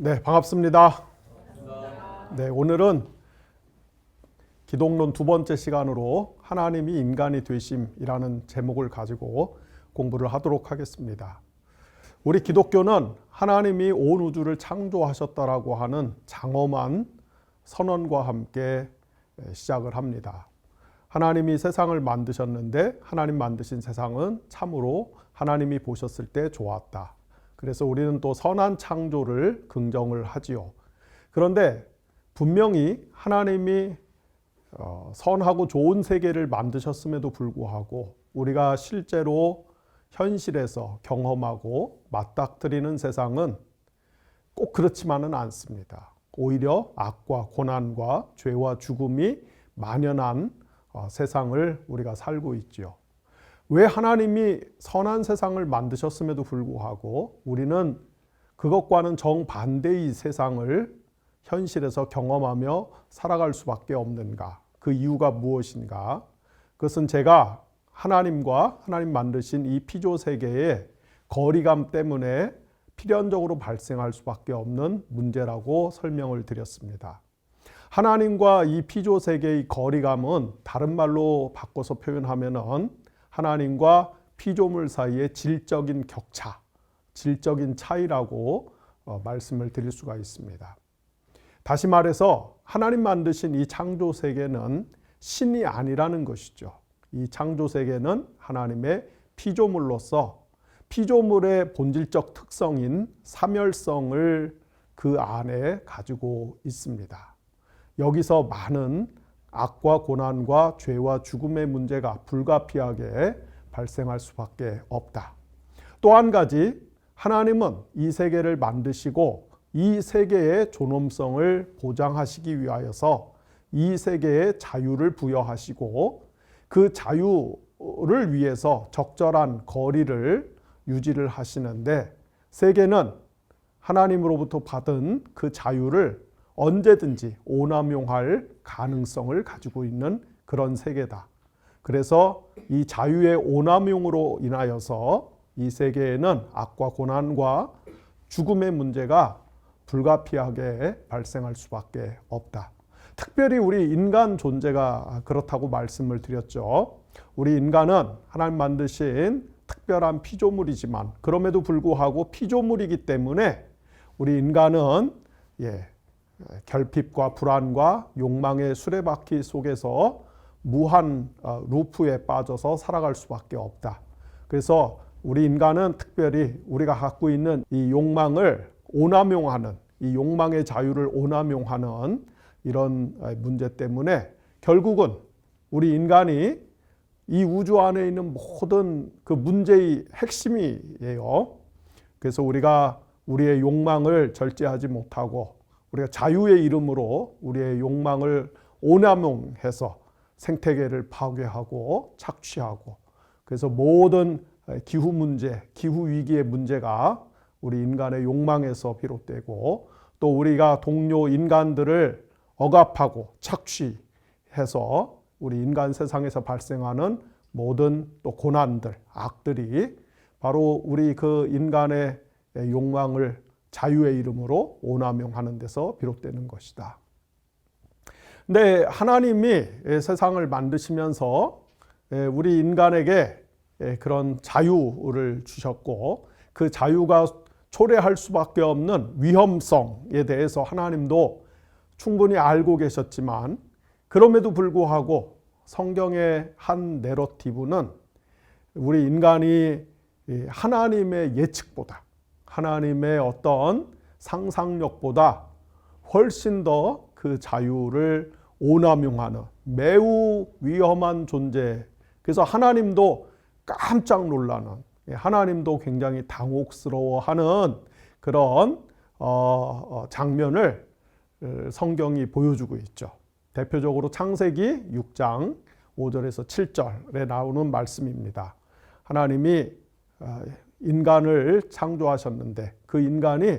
네, 반갑습니다. 네, 오늘은 기독론 두 번째 시간으로 하나님이 인간이 되심이라는 제목을 가지고 공부를 하도록 하겠습니다. 우리 기독교는 하나님이 온 우주를 창조하셨다라고 하는 장엄한 선언과 함께 시작을 합니다. 하나님이 세상을 만드셨는데 하나님 만드신 세상은 참으로 하나님이 보셨을 때 좋았다. 그래서 우리는 또 선한 창조를 긍정을 하지요. 그런데 분명히 하나님이 선하고 좋은 세계를 만드셨음에도 불구하고 우리가 실제로 현실에서 경험하고 맞닥뜨리는 세상은 꼭 그렇지만은 않습니다. 오히려 악과 고난과 죄와 죽음이 만연한 세상을 우리가 살고 있지요. 왜 하나님이 선한 세상을 만드셨음에도 불구하고 우리는 그것과는 정반대의 세상을 현실에서 경험하며 살아갈 수밖에 없는가? 그 이유가 무엇인가? 그것은 제가 하나님과 하나님 만드신 이 피조 세계의 거리감 때문에 필연적으로 발생할 수밖에 없는 문제라고 설명을 드렸습니다. 하나님과 이 피조 세계의 거리감은 다른 말로 바꿔서 표현하면은 하나님과 피조물 사이의 질적인 격차, 질적인 차이라고 말씀을 드릴 수가 있습니다. 다시 말해서 하나님 만드신 이 창조 세계는 신이 아니라는 것이죠. 이 창조 세계는 하나님의 피조물로서 피조물의 본질적 특성인 사멸성을 그 안에 가지고 있습니다. 여기서 많은 악과 고난과 죄와 죽음의 문제가 불가피하게 발생할 수밖에 없다. 또 한 가지, 하나님은 이 세계를 만드시고 이 세계의 존엄성을 보장하시기 위하여서 이 세계에 자유를 부여하시고 그 자유를 위해서 적절한 거리를 유지를 하시는데 세계는 하나님으로부터 받은 그 자유를 언제든지 오남용할 가능성을 가지고 있는 그런 세계다. 그래서 이 자유의 오남용으로 인하여서 이 세계에는 악과 고난과 죽음의 문제가 불가피하게 발생할 수밖에 없다. 특별히 우리 인간 존재가 그렇다고 말씀을 드렸죠. 우리 인간은 하나님 만드신 특별한 피조물이지만 그럼에도 불구하고 피조물이기 때문에 우리 인간은 결핍과 불안과 욕망의 수레바퀴 속에서 무한 루프에 빠져서 살아갈 수밖에 없다. 그래서 우리 인간은 특별히 우리가 갖고 있는 이 욕망을 오남용하는, 이 욕망의 자유를 오남용하는 이런 문제 때문에 결국은 우리 인간이 이 우주 안에 있는 모든 그 문제의 핵심이에요. 그래서 우리가 우리의 욕망을 절제하지 못하고 우리가 자유의 이름으로 우리의 욕망을 오남용해서 생태계를 파괴하고 착취하고 그래서 모든 기후 문제, 기후 위기의 문제가 우리 인간의 욕망에서 비롯되고 또 우리가 동료 인간들을 억압하고 착취해서 우리 인간 세상에서 발생하는 모든 또 고난들, 악들이 바로 우리 그 인간의 욕망을 자유의 이름으로 오남용하는 데서 비롯되는 것이다. 근데 하나님이 세상을 만드시면서 우리 인간에게 그런 자유를 주셨고 그 자유가 초래할 수밖에 없는 위험성에 대해서 하나님도 충분히 알고 계셨지만 그럼에도 불구하고 성경의 한 내러티브는 우리 인간이 하나님의 예측보다 하나님의 어떤 상상력보다 훨씬 더 그 자유를 오남용하는 매우 위험한 존재. 그래서 하나님도 깜짝 놀라는, 하나님도 굉장히 당혹스러워하는 그런 장면을 성경이 보여주고 있죠. 대표적으로 창세기 6장 5절에서 7절에 나오는 말씀입니다. 하나님이 인간을 창조하셨는데 그 인간이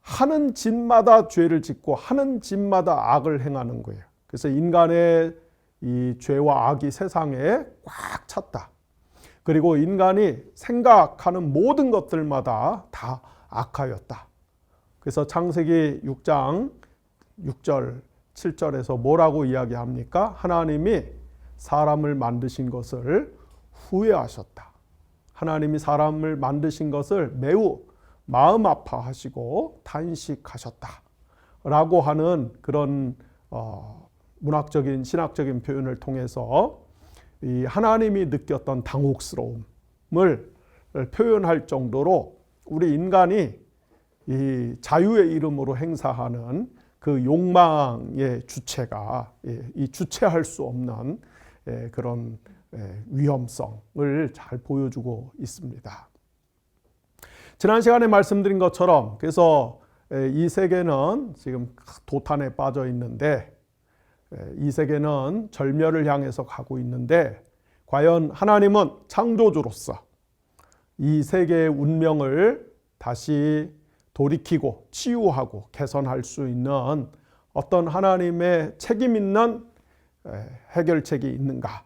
하는 짓마다 죄를 짓고 하는 짓마다 악을 행하는 거예요. 그래서 인간의 이 죄와 악이 세상에 꽉 찼다. 그리고 인간이 생각하는 모든 것들마다 다 악하였다. 그래서 창세기 6장 6절 7절에서 뭐라고 이야기합니까? 하나님이 사람을 만드신 것을 후회하셨다. 하나님이 사람을 만드신 것을 매우 마음 아파하시고 탄식하셨다 라고 하는 그런 문학적인 신학적인 표현을 통해서 이 하나님이 느꼈던 당혹스러움을 표현할 정도로 우리 인간이 이 자유의 이름으로 행사하는 그 욕망의 주체가 이 주체할 수 없는 그런 위험성을 잘 보여주고 있습니다. 지난 시간에 말씀드린 것처럼 그래서 이 세계는 지금 도탄에 빠져 있는데 이 세계는 절멸을 향해서 가고 있는데 과연 하나님은 창조주로서 이 세계의 운명을 다시 돌이키고 치유하고 개선할 수 있는 어떤 하나님의 책임 있는 해결책이 있는가?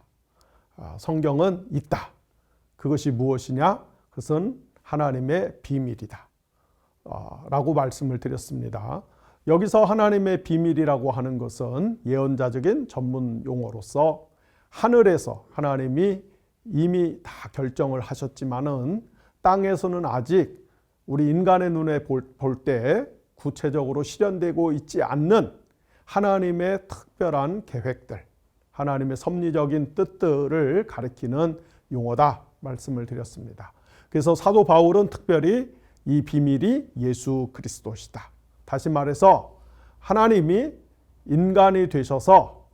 성경은 있다. 그것이 무엇이냐? 그것은 하나님의 비밀이다. 라고 말씀을 드렸습니다. 여기서 하나님의 비밀이라고 하는 것은 예언자적인 전문 용어로서 하늘에서 하나님이 이미 다 결정을 하셨지만은 땅에서는 아직 우리 인간의 눈에 볼 때 구체적으로 실현되고 있지 않는 하나님의 특별한 계획들, 하나님의 섭리적인 뜻들을 가리키는 용어다 말씀을 드렸습니다. 그래서 사도 바울은 특별히 이 비밀이 예수 그리스도시다. 다시 말해서 하나님이 인간이 되셔서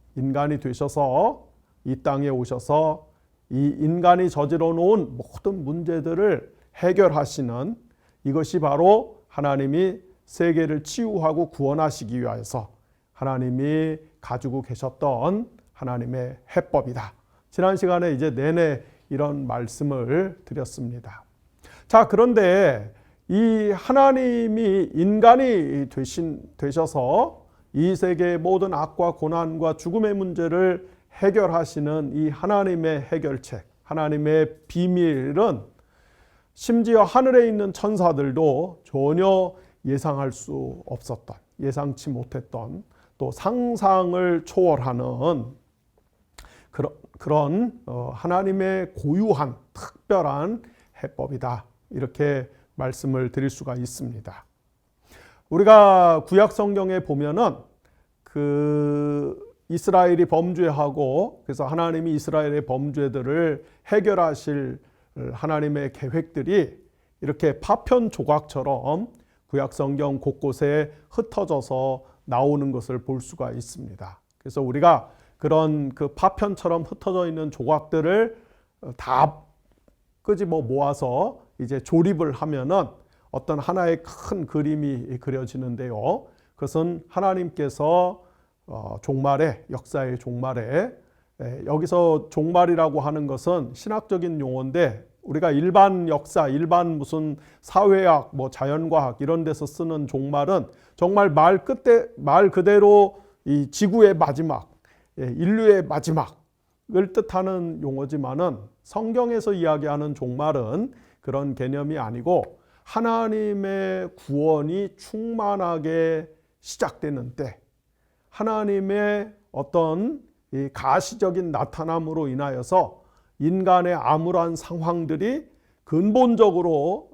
이 땅에 오셔서 이 인간이 저질러 놓은 모든 문제들을 해결하시는 이것이 바로 하나님이 세계를 치유하고 구원하시기 위하여서 하나님이 가지고 계셨던 하나님의 해법이다. 지난 시간에 이제 내내 이런 말씀을 드렸습니다. 자, 그런데 이 하나님이 인간이 되셔서 이 세계의 모든 악과 고난과 죽음의 문제를 해결하시는 이 하나님의 해결책, 하나님의 비밀은 심지어 하늘에 있는 천사들도 전혀 예상할 수 없었던, 예상치 못했던, 또 상상을 초월하는 그런 하나님의 고유한 특별한 해법이다. 이렇게 말씀을 드릴 수가 있습니다. 우리가 구약 성경에 보면은 그 이스라엘이 범죄하고 그래서 하나님이 이스라엘의 범죄들을 해결하실 하나님의 계획들이 이렇게 파편 조각처럼 구약 성경 곳곳에 흩어져서 나오는 것을 볼 수가 있습니다. 그래서 우리가 그런 그 파편처럼 흩어져 있는 조각들을 다 끄집어 모아서 이제 조립을 하면은 어떤 하나의 큰 그림이 그려지는데요. 그것은 하나님께서 종말에, 역사의 종말에, 여기서 종말이라고 하는 것은 신학적인 용어인데 우리가 일반 역사, 일반 무슨 사회학, 뭐 자연과학 이런 데서 쓰는 종말은 정말 말 그대로 이 지구의 마지막, 인류의 마지막을 뜻하는 용어지만은 성경에서 이야기하는 종말은 그런 개념이 아니고 하나님의 구원이 충만하게 시작되는 때, 하나님의 어떤 이 가시적인 나타남으로 인하여서 인간의 암울한 상황들이 근본적으로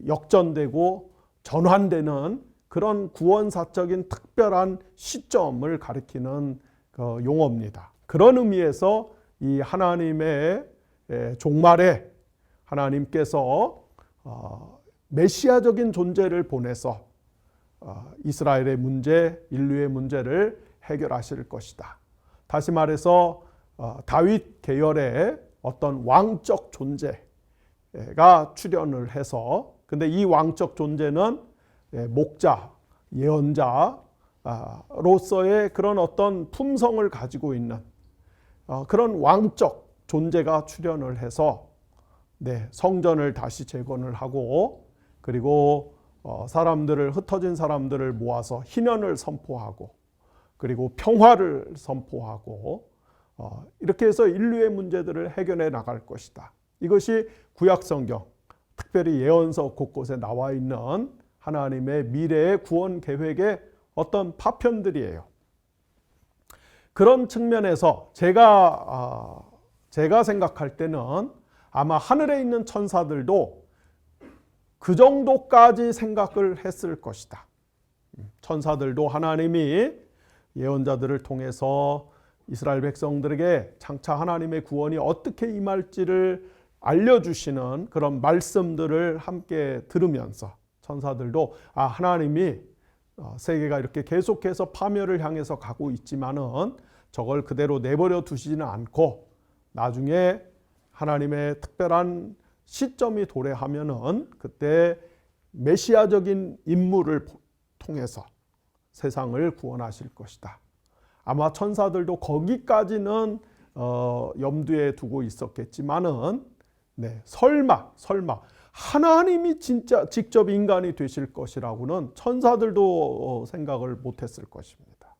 역전되고 전환되는 그런 구원사적인 특별한 시점을 가리키는 용어입니다. 그런 의미에서 이 하나님의 종말에 하나님께서 메시아적인 존재를 보내서 이스라엘의 문제, 인류의 문제를 해결하실 것이다. 다시 말해서 다윗 계열의 어떤 왕적 존재가 출현을 해서, 근데 이 왕적 존재는 목자, 예언자로서의 그런 어떤 품성을 가지고 있는 그런 왕적 존재가 출현을 해서 성전을 다시 재건을 하고, 그리고 흩어진 사람들을 모아서 희년을 선포하고, 그리고 평화를 선포하고, 이렇게 해서 인류의 문제들을 해결해 나갈 것이다. 이것이 구약 성경, 특별히 예언서 곳곳에 나와 있는 하나님의 미래의 구원 계획의 어떤 파편들이에요. 그런 측면에서 제가 생각할 때는 아마 하늘에 있는 천사들도 그 정도까지 생각을 했을 것이다. 천사들도 하나님이 예언자들을 통해서 이스라엘 백성들에게 장차 하나님의 구원이 어떻게 임할지를 알려주시는 그런 말씀들을 함께 들으면서 천사들도 하나님이 세계가 이렇게 계속해서 파멸을 향해서 가고 있지만은 저걸 그대로 내버려 두시지는 않고 나중에 하나님의 특별한 시점이 도래하면은 그때 메시아적인 인물을 통해서 세상을 구원하실 것이다. 아마 천사들도 거기까지는 염두에 두고 있었겠지만은 설마 하나님이 진짜 직접 인간이 되실 것이라고는 천사들도 생각을 못했을 것입니다.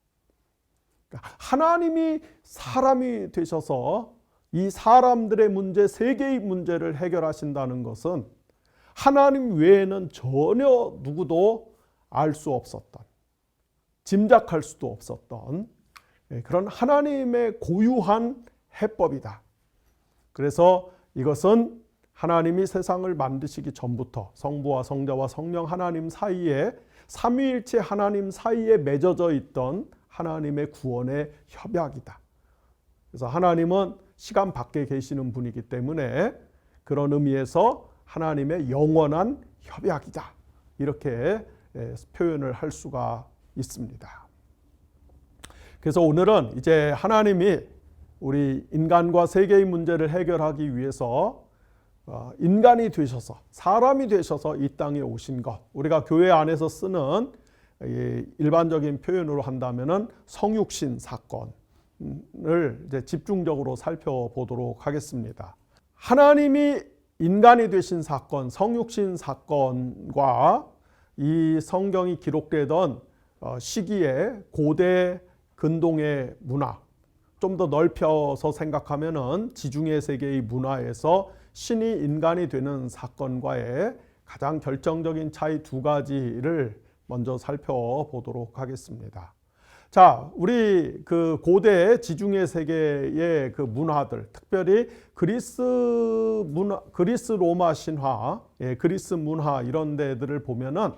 하나님이 사람이 되셔서 이 사람들의 문제, 세계의 문제를 해결하신다는 것은 하나님 외에는 전혀 누구도 알 수 없었던, 짐작할 수도 없었던 그런 하나님의 고유한 해법이다. 그래서 이것은 하나님이 세상을 만드시기 전부터 성부와 성자와 성령 하나님 사이에 삼위일체 하나님 사이에 맺어져 있던 하나님의 구원의 협약이다. 그래서 하나님은 시간 밖에 계시는 분이기 때문에 그런 의미에서 하나님의 영원한 협약이다. 이렇게 표현을 할 수가 있습니다. 그래서 오늘은 이제 하나님이 우리 인간과 세계의 문제를 해결하기 위해서 인간이 되셔서 사람이 되셔서 이 땅에 오신 것, 우리가 교회 안에서 쓰는 일반적인 표현으로 한다면은 성육신 사건을 이제 집중적으로 살펴보도록 하겠습니다. 하나님이 인간이 되신 사건, 성육신 사건과 이 성경이 기록되던 시기에 고대 근동의 문화, 좀 더 넓혀서 생각하면은 지중해 세계의 문화에서 신이 인간이 되는 사건과의 가장 결정적인 차이 두 가지를 먼저 살펴보도록 하겠습니다. 자, 우리 그 고대 지중해 세계의 그 문화들, 특별히 그리스 로마 신화, 그리스 문화 이런 데들을 보면은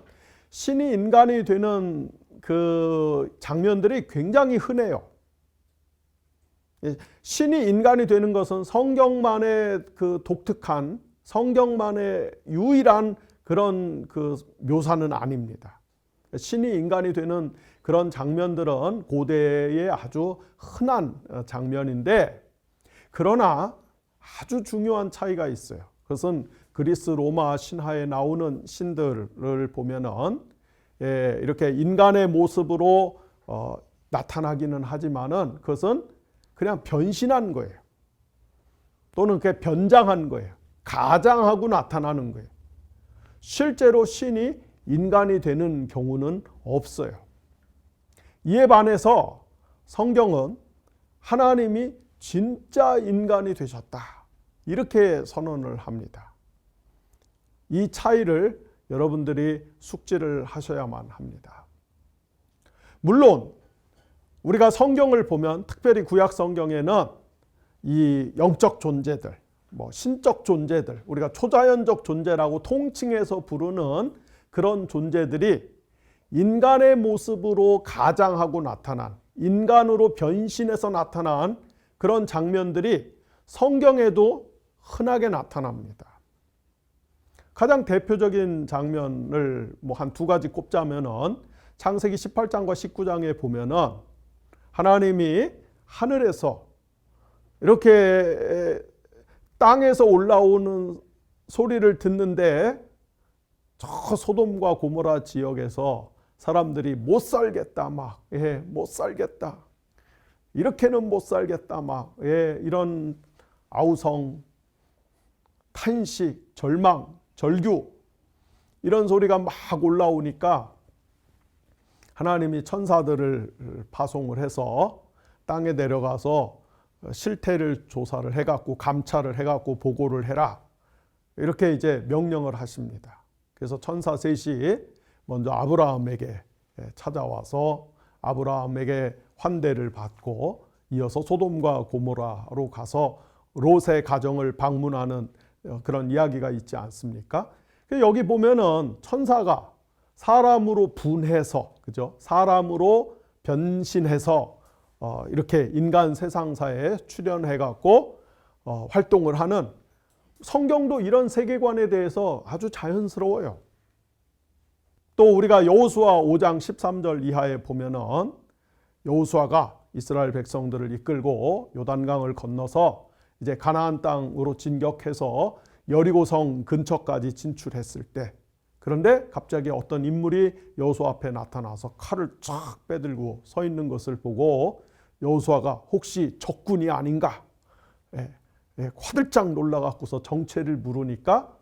신이 인간이 되는 그 장면들이 굉장히 흔해요. 신이 인간이 되는 것은 성경만의 그 독특한, 성경만의 유일한 그런 그 묘사는 아닙니다. 신이 인간이 되는 그런 장면들은 고대의 아주 흔한 장면인데, 그러나 아주 중요한 차이가 있어요. 그것은 그리스 로마 신화에 나오는 신들을 보면은 이렇게 인간의 모습으로 나타나기는 하지만은 그것은 그냥 변신한 거예요. 또는 그게 변장한 거예요. 가장하고 나타나는 거예요. 실제로 신이 인간이 되는 경우는 없어요. 이에 반해서 성경은 하나님이 진짜 인간이 되셨다. 이렇게 선언을 합니다. 이 차이를 여러분들이 숙지를 하셔야만 합니다. 물론 우리가 성경을 보면 특별히 구약 성경에는 이 영적 존재들, 신적 존재들, 우리가 초자연적 존재라고 통칭해서 부르는 그런 존재들이 인간의 모습으로 가장하고 나타난, 인간으로 변신해서 나타난 그런 장면들이 성경에도 흔하게 나타납니다. 가장 대표적인 장면을 한 두 가지 꼽자면은 창세기 18장과 19장에 보면은 하나님이 하늘에서 이렇게 땅에서 올라오는 소리를 듣는데 저 소돔과 고모라 지역에서 사람들이 못 살겠다 못 살겠다, 이렇게는 못 살겠다 이런 아우성, 탄식, 절망, 절규 이런 소리가 막 올라오니까 하나님이 천사들을 파송을 해서 땅에 내려가서 실태를 조사를 해갖고 감찰을 해갖고 보고를 해라, 이렇게 이제 명령을 하십니다. 그래서 천사 셋이 먼저 아브라함에게 찾아와서 아브라함에게 환대를 받고 이어서 소돔과 고모라로 가서 롯의 가정을 방문하는 그런 이야기가 있지 않습니까? 여기 보면은 천사가 사람으로 분해서, 그죠? 사람으로 변신해서 이렇게 인간 세상사에 출현해 갖고 활동을 하는, 성경도 이런 세계관에 대해서 아주 자연스러워요. 또 우리가 여호수아 5장 13절 이하에 보면은 여호수아가 이스라엘 백성들을 이끌고 요단강을 건너서 이제 가나안 땅으로 진격해서 여리고성 근처까지 진출했을 때, 그런데 갑자기 어떤 인물이 여호수아 앞에 나타나서 칼을 쫙 빼들고 서 있는 것을 보고 여호수아가 혹시 적군이 아닌가 화들짝 놀라갖고서 정체를 물으니까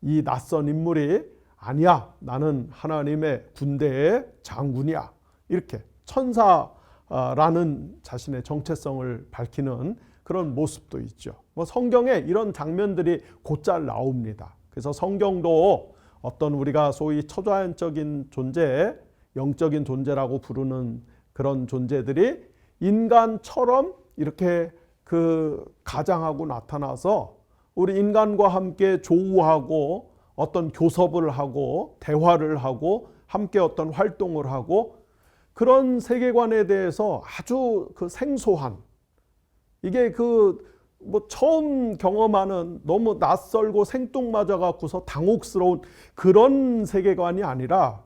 이 낯선 인물이 아니야, 나는 하나님의 군대의 장군이야, 이렇게 천사라는 자신의 정체성을 밝히는 그런 모습도 있죠. 성경에 이런 장면들이 곧잘 나옵니다. 그래서 성경도 어떤 우리가 소위 초자연적인 존재, 영적인 존재라고 부르는 그런 존재들이 인간처럼 이렇게 가장하고 나타나서 우리 인간과 함께 조우하고 어떤 교섭을 하고 대화를 하고 함께 어떤 활동을 하고, 그런 세계관에 대해서 아주 생소한, 이게 처음 경험하는 너무 낯설고 생뚱맞아 갖고서 당혹스러운 그런 세계관이 아니라,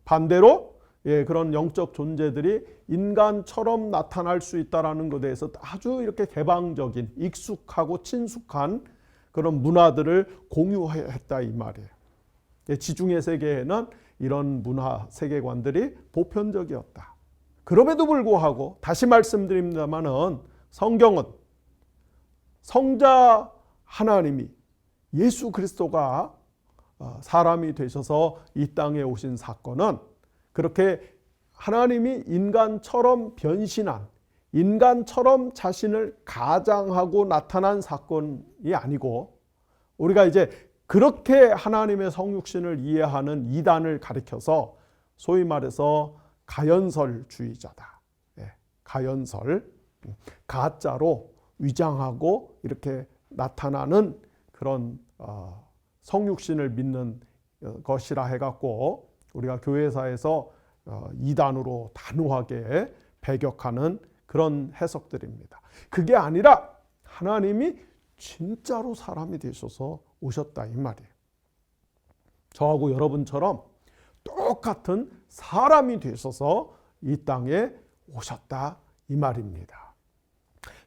반대로 그런 영적 존재들이 인간처럼 나타날 수 있다라는 것에 대해서 아주 이렇게 개방적인, 익숙하고 친숙한 그런 문화들을 공유했다 이 말이에요. 지중해 세계에는 이런 문화 세계관들이 보편적이었다. 그럼에도 불구하고 다시 말씀드립니다마는 성경은 성자 하나님이, 예수 그리스도가 사람이 되셔서 이 땅에 오신 사건은 그렇게 하나님이 인간처럼 변신한, 인간처럼 자신을 가장하고 나타난 사건이 아니고, 우리가 이제 그렇게 하나님의 성육신을 이해하는 이단을 가리켜서 소위 말해서 가연설주의자다. 가연설, 가짜로 위장하고 이렇게 나타나는 그런 성육신을 믿는 것이라 해갖고 우리가 교회사에서 이단으로 단호하게 배격하는 그런 해석들입니다. 그게 아니라 하나님이 진짜로 사람이 되셔서 오셨다 이 말이에요. 저하고 여러분처럼 똑같은 사람이 되셔서 이 땅에 오셨다 이 말입니다.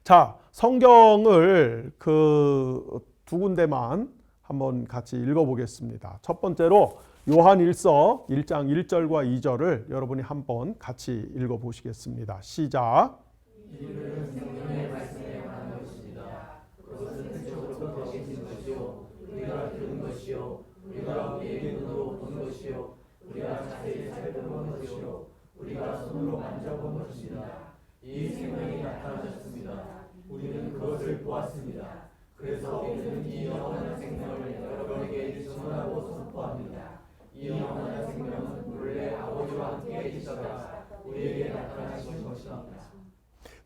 자, 성경을 두 군데만 한번 같이 읽어보겠습니다. 첫 번째로 요한일서 1장 1절과 2절을 여러분이 한번 같이 읽어보시겠습니다. 시작. 이들은 성경의 말씀에 관한 것입니다. 그것은 태초부터 계신 것이요, 우리가 들은 것이요, 우리가 우리의 눈으로 본 것이요, 우리가 자세히 살펴본 것이요, 우리가 손으로 만져본 것입니다. 이 생명이 나타나셨습니다. 우리는 그것을 보았습니다. 그래서 우리는 이 영원한 생명을 여러분에게 증언하고 선포합니다. 이 영원한 생명은 본래 아버지와 함께 계시다가 우리에게 나타나신 것입니다.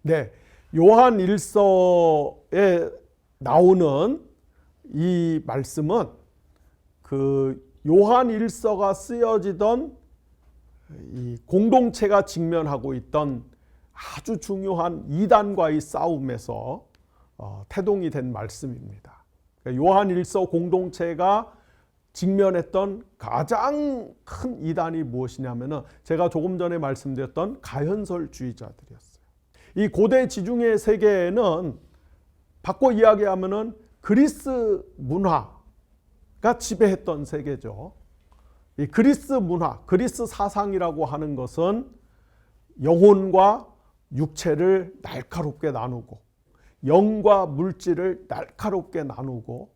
네, 요한 1서에 나오는 이 말씀은 요한 1서가 쓰여지던 이 공동체가 직면하고 있던 아주 중요한 이단과의 싸움에서 태동이 된 말씀입니다. 요한 1서 공동체가 직면했던 가장 큰 이단이 무엇이냐면은 제가 조금 전에 말씀드렸던 가현설주의자들이었어요. 이 고대 지중해 세계에는 바꿔 이야기하면은 그리스 문화가 지배했던 세계죠. 이 그리스 문화, 그리스 사상이라고 하는 것은 영혼과 육체를 날카롭게 나누고 영과 물질을 날카롭게 나누고,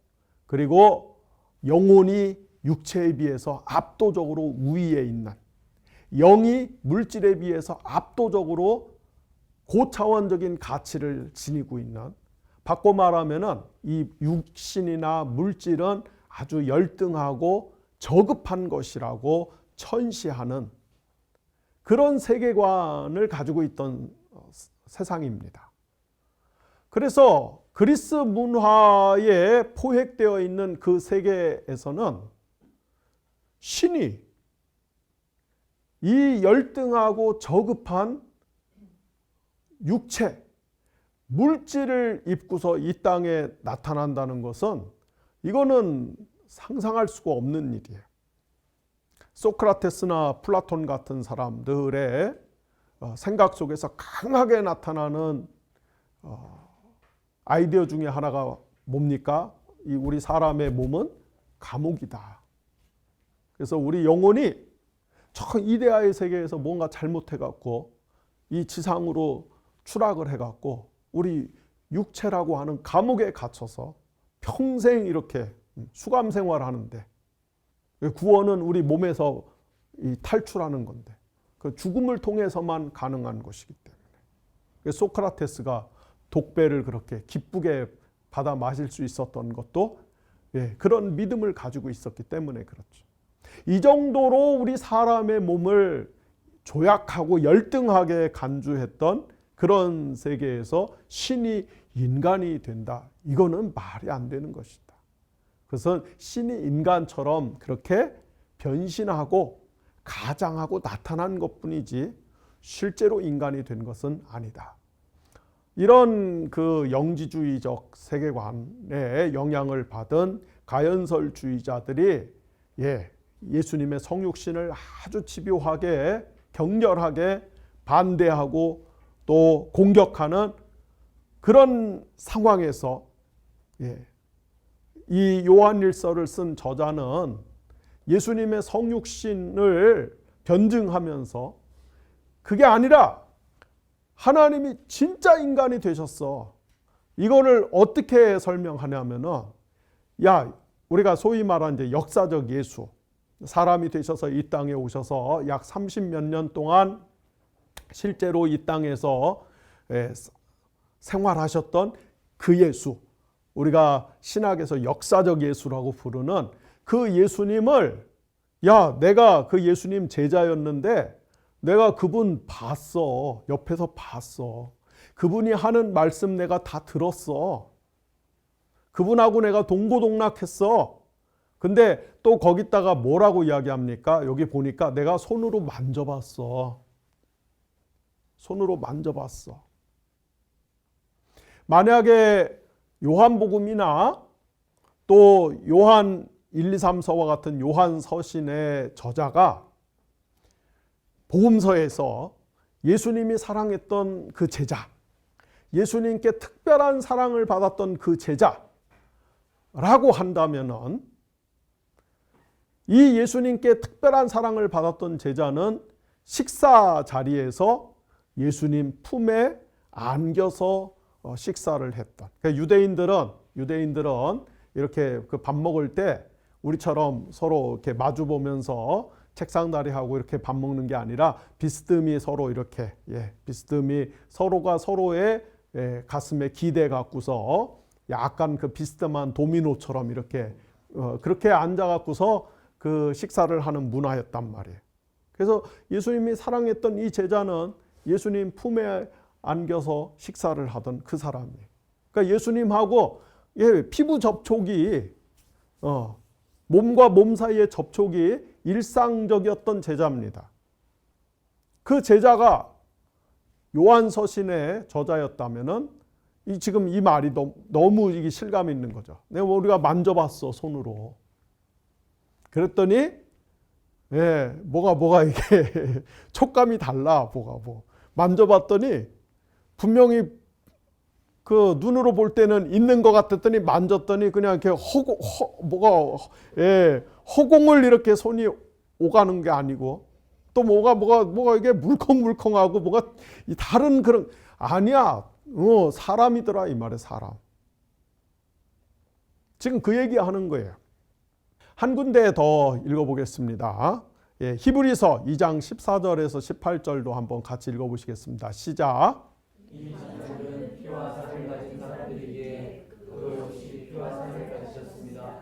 그리고 영혼이 육체에 비해서 압도적으로 우위에 있는, 영이 물질에 비해서 압도적으로 고차원적인 가치를 지니고 있는, 바꿔 말하면은 이 육신이나 물질은 아주 열등하고 저급한 것이라고 천시하는 그런 세계관을 가지고 있던 세상입니다. 그래서 그리스 문화에 포획되어 있는 그 세계에서는 신이 이 열등하고 저급한 육체, 물질을 입고서 이 땅에 나타난다는 것은 이거는 상상할 수가 없는 일이에요. 소크라테스나 플라톤 같은 사람들의 생각 속에서 강하게 나타나는 아이디어 중에 하나가 뭡니까? 이 우리 사람의 몸은 감옥이다. 그래서 우리 영혼이 저 이데아의 세계에서 뭔가 잘못해갖고 이 지상으로 추락을 해갖고 우리 육체라고 하는 감옥에 갇혀서 평생 이렇게 수감 생활하는데, 구원은 우리 몸에서 탈출하는 건데 그 죽음을 통해서만 가능한 것이기 때문에 소크라테스가 독배를 그렇게 기쁘게 받아 마실 수 있었던 것도 그런 믿음을 가지고 있었기 때문에 그렇죠. 이 정도로 우리 사람의 몸을 조약하고 열등하게 간주했던 그런 세계에서 신이 인간이 된다. 이거는 말이 안 되는 것이다. 그것은 신이 인간처럼 그렇게 변신하고 가장하고 나타난 것뿐이지 실제로 인간이 된 것은 아니다. 이런 그 영지주의적 세계관에 영향을 받은 가연설주의자들이 예수님의 성육신을 아주 집요하게 격렬하게 반대하고 또 공격하는 그런 상황에서 이 요한일서를 쓴 저자는 예수님의 성육신을 변증하면서 그게 아니라 하나님이 진짜 인간이 되셨어. 이거를 어떻게 설명하냐면은 우리가 소위 말하는 이제 역사적 예수, 사람이 되셔서 이 땅에 오셔서 약 30몇 년 동안 실제로 이 땅에서 생활하셨던 그 예수, 우리가 신학에서 역사적 예수라고 부르는 그 예수님을 내가 그 예수님 제자였는데 내가 그분 봤어. 옆에서 봤어. 그분이 하는 말씀 내가 다 들었어. 그분하고 내가 동고동락했어. 근데 또 거기다가 뭐라고 이야기합니까? 여기 보니까 내가 손으로 만져봤어. 손으로 만져봤어. 만약에 요한복음이나 또 요한 1, 2, 3서와 같은 요한 서신의 저자가 복음서에서 예수님이 사랑했던 그 제자, 예수님께 특별한 사랑을 받았던 그 제자라고 한다면은 이 예수님께 특별한 사랑을 받았던 제자는 식사 자리에서 예수님 품에 안겨서 식사를 했던. 그러니까 유대인들은 이렇게 그 밥 먹을 때 우리처럼 서로 이렇게 마주 보면서 책상다리하고 이렇게 밥 먹는 게 아니라 비스듬히 서로 이렇게 비스듬히 서로가 서로의 가슴에 기대 갖고서 약간 그 비스듬한 도미노처럼 이렇게 그렇게 앉아 갖고서 그 식사를 하는 문화였단 말이에요. 그래서 예수님이 사랑했던 이 제자는 예수님 품에 안겨서 식사를 하던 그 사람이에요. 그러니까 예수님하고 피부 접촉이 몸과 몸 사이의 접촉이 일상적이었던 제자입니다. 그 제자가 요한서신의 저자였다면은 지금 이 말이 너무 이게 실감 있는 거죠. 우리가 만져봤어 손으로. 그랬더니 뭐가 이게 촉감이 달라. 뭐가 만져봤더니 분명히 그 눈으로 볼 때는 있는 것 같았더니 만졌더니 그냥 이렇게 허공을 이렇게 손이 오가는 게 아니고 또 뭐가 이게 물컹물컹하고 뭐가 다른 그런 아니야. 사람이더라 이 말에 사람. 지금 그 얘기하는 거예요. 한 군데 더 읽어보겠습니다. 히브리서 2장 14절에서 18절도 한번 같이 읽어보시겠습니다. 시작. 이 자들은 피와 살을 가진 사람들이기에 그도 역시 피와 살을 가지셨습니다.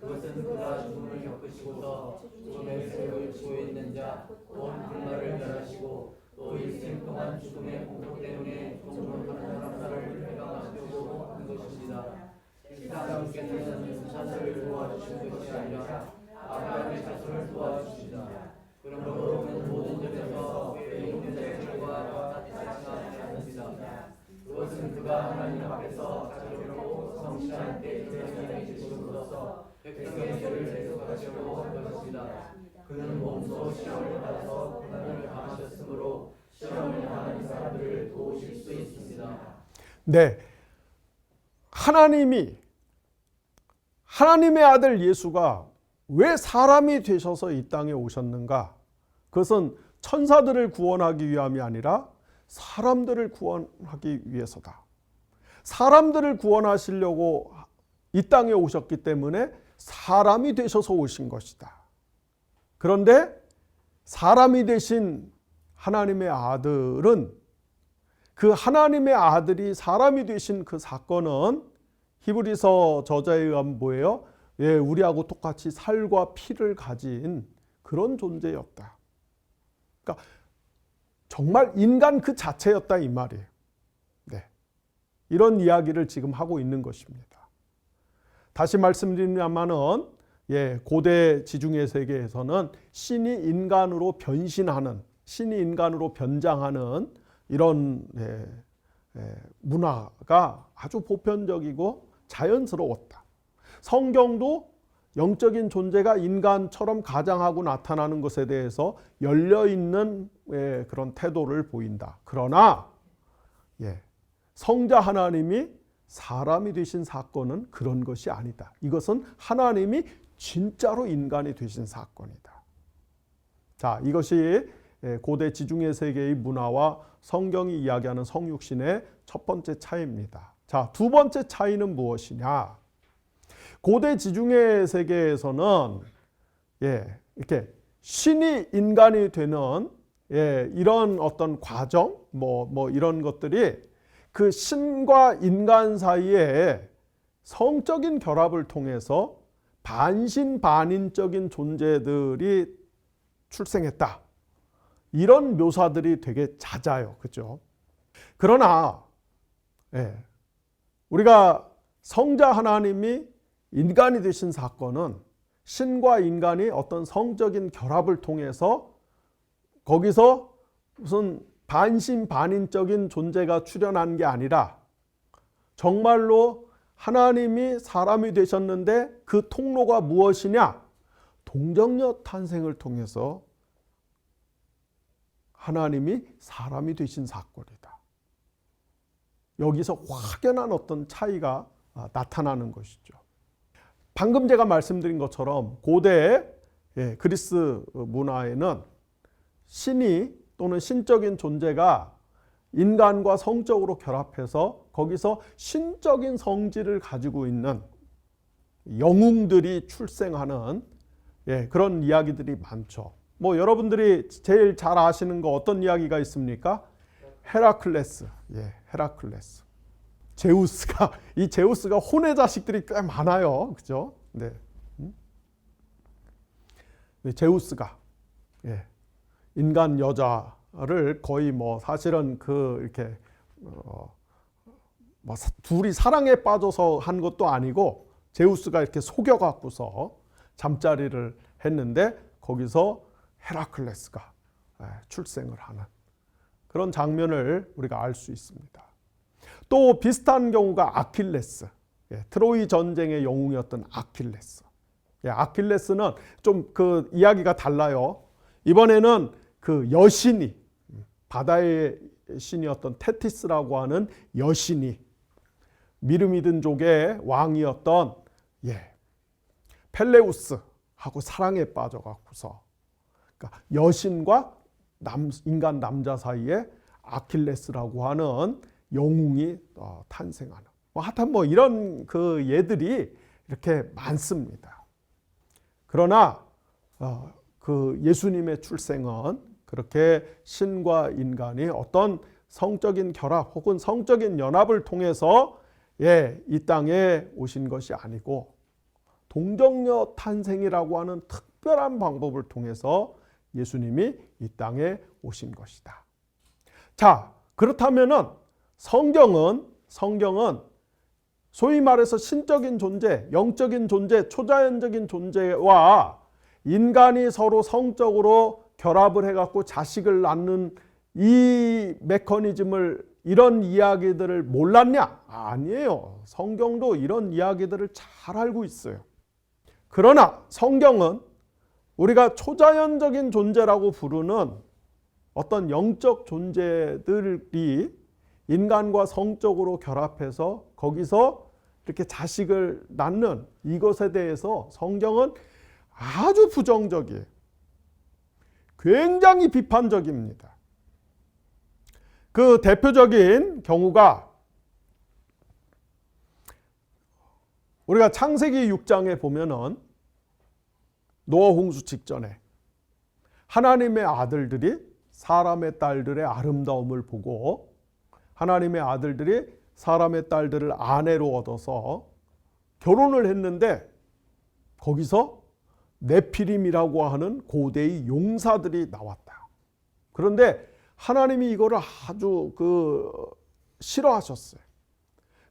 그것은 그가 죽음을 겪으신 부시고서 죽음의 세력을 쥐고 있는 자, 곧 불말을 멸하시고 또 일생 동안 죽음의 공포 때문에 종론하는 사람들을 해방하시려고 하는 것입니다. 하나님께서는 자손을 도와주시는 것이 아니라 아브라함의 자손을 도와주시다. 그러므로 모든 점에서 외인 자들과 같이 않습니다. 그것은 그가 하나님 앞에서 자유롭고 성실한 대통령이 되심으로써 백성의 죄를 대속하시려고 한 것입니다. 그는 몸소 시험을 받아서 고난을 당하셨으므로 시험을 당하는 사람들을 도우실 수 있습니다. 네, 하나님의 아들 예수가 왜 사람이 되셔서 이 땅에 오셨는가? 그것은 천사들을 구원하기 위함이 아니라 사람들을 구원하기 위해서다. 사람들을 구원하시려고 이 땅에 오셨기 때문에 사람이 되셔서 오신 것이다. 그런데 사람이 되신 하나님의 아들은, 그 하나님의 아들이 사람이 되신 그 사건은 히브리서 저자에 의하면 뭐예요? 우리하고 똑같이 살과 피를 가진 그런 존재였다. 그러니까 정말 인간 그 자체였다 이 말이에요. 네. 이런 이야기를 지금 하고 있는 것입니다. 다시 말씀드리자면은 고대 지중해 세계에서는 신이 인간으로 변신하는, 신이 인간으로 변장하는 이런 문화가 아주 보편적이고 자연스러웠다. 성경도 영적인 존재가 인간처럼 가장하고 나타나는 것에 대해서 열려있는 그런 태도를 보인다. 그러나 성자 하나님이 사람이 되신 사건은 그런 것이 아니다. 이것은 하나님이 진짜로 인간이 되신 사건이다. 자, 이것이 고대 지중해 세계의 문화와 성경이 이야기하는 성육신의 첫 번째 차이입니다. 자, 두 번째 차이는 무엇이냐? 고대 지중해 세계에서는 이렇게 신이 인간이 되는 이런 어떤 과정, 뭐 이런 것들이 그 신과 인간 사이에 성적인 결합을 통해서 반신반인적인 존재들이 출생했다. 이런 묘사들이 되게 잦아요. 그죠? 그러나 우리가 성자 하나님이 인간이 되신 사건은 신과 인간이 어떤 성적인 결합을 통해서 거기서 무슨 반신반인적인 존재가 출현한 게 아니라 정말로 하나님이 사람이 되셨는데 그 통로가 무엇이냐? 동정녀 탄생을 통해서 하나님이 사람이 되신 사건이다. 여기서 확연한 어떤 차이가 나타나는 것이죠. 방금 제가 말씀드린 것처럼 고대 그리스 문화에는 신이 또는 신적인 존재가 인간과 성적으로 결합해서 거기서 신적인 성질을 가지고 있는 영웅들이 출생하는 그런 이야기들이 많죠. 뭐 여러분들이 제일 잘 아시는 거 어떤 이야기가 있습니까? 헤라클레스. 헤라클레스. 이 제우스가 혼의 자식들이 꽤 많아요. 그죠? 네. 제우스가 인간 여자를 거의 뭐 사실은 이렇게 뭐 둘이 사랑에 빠져서 한 것도 아니고 제우스가 이렇게 속여 갖고서 잠자리를 했는데 거기서 헤라클레스가 출생을 하는 그런 장면을 우리가 알 수 있습니다. 또 비슷한 경우가 아킬레스, 트로이 전쟁의 영웅이었던 아킬레스. 아킬레스는 좀 그 이야기가 달라요. 이번에는 그 여신이, 바다의 신이었던 테티스라고 하는 여신이 미르미든족의 왕이었던 펠레우스하고 사랑에 빠져갖고서, 그러니까 여신과 인간 남자 사이에 아킬레스라고 하는 영웅이 탄생하는, 하여튼 뭐 이런 그 예들이 이렇게 많습니다. 그러나 그 예수님의 출생은 그렇게 신과 인간이 어떤 성적인 결합 혹은 성적인 연합을 통해서 이 땅에 오신 것이 아니고, 동정녀 탄생이라고 하는 특별한 방법을 통해서 예수님이 이 땅에 오신 것이다. 자, 그렇다면은 성경은 소위 말해서 신적인 존재, 영적인 존재, 초자연적인 존재와 인간이 서로 성적으로 결합을 해갖고 자식을 낳는 이 메커니즘을, 이런 이야기들을 몰랐냐? 아니에요. 성경도 이런 이야기들을 잘 알고 있어요. 그러나 성경은 우리가 초자연적인 존재라고 부르는 어떤 영적 존재들이 인간과 성적으로 결합해서 거기서 이렇게 자식을 낳는 이것에 대해서 성경은 아주 부정적이에요. 굉장히 비판적입니다. 그 대표적인 경우가 우리가 창세기 6장에 보면은 노아 홍수 직전에 하나님의 아들들이 사람의 딸들의 아름다움을 보고 하나님의 아들들이 사람의 딸들을 아내로 얻어서 결혼을 했는데 거기서 네피림이라고 하는 고대의 용사들이 나왔다. 그런데 하나님이 이거를 아주 싫어하셨어요.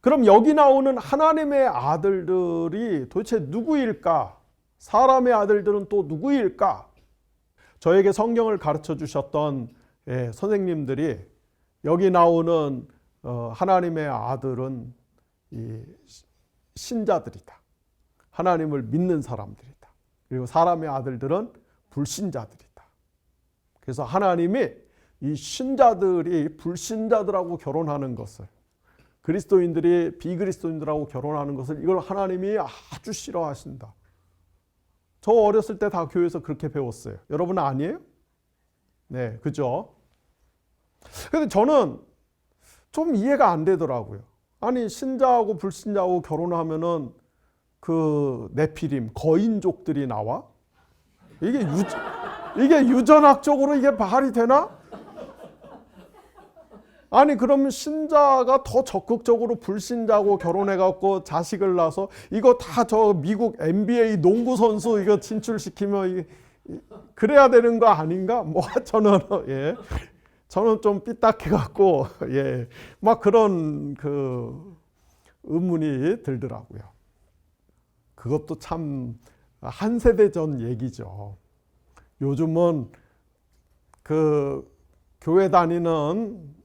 그럼 여기 나오는 하나님의 아들들이 도대체 누구일까? 사람의 아들들은 또 누구일까? 저에게 성경을 가르쳐 주셨던 선생님들이 여기 나오는 하나님의 아들은 이 신자들이다. 하나님을 믿는 사람들이다. 그리고 사람의 아들들은 불신자들이다. 그래서 하나님이 이 신자들이 불신자들하고 결혼하는 것을, 그리스도인들이 비그리스도인들하고 결혼하는 것을, 이걸 하나님이 아주 싫어하신다. 저 어렸을 때 다 교회에서 그렇게 배웠어요. 여러분은 아니에요? 네, 그죠? 근데 저는 좀 이해가 안 되더라고요. 아니, 신자하고 불신자하고 결혼하면은 그 네피림, 거인족들이 나와? 이게 유전학적으로 이게 말이 되나? 아니, 그러면 신자가 더 적극적으로 불신자하고 결혼해갖고 자식을 낳아서 이거 다 저 미국 NBA 농구 선수 이거 진출시키면 그래야 되는 거 아닌가? 뭐 저는 좀 삐딱해갖고 막 그런 의문이 들더라고요. 그것도 참 한 세대 전 얘기죠. 요즘은 교회 다니는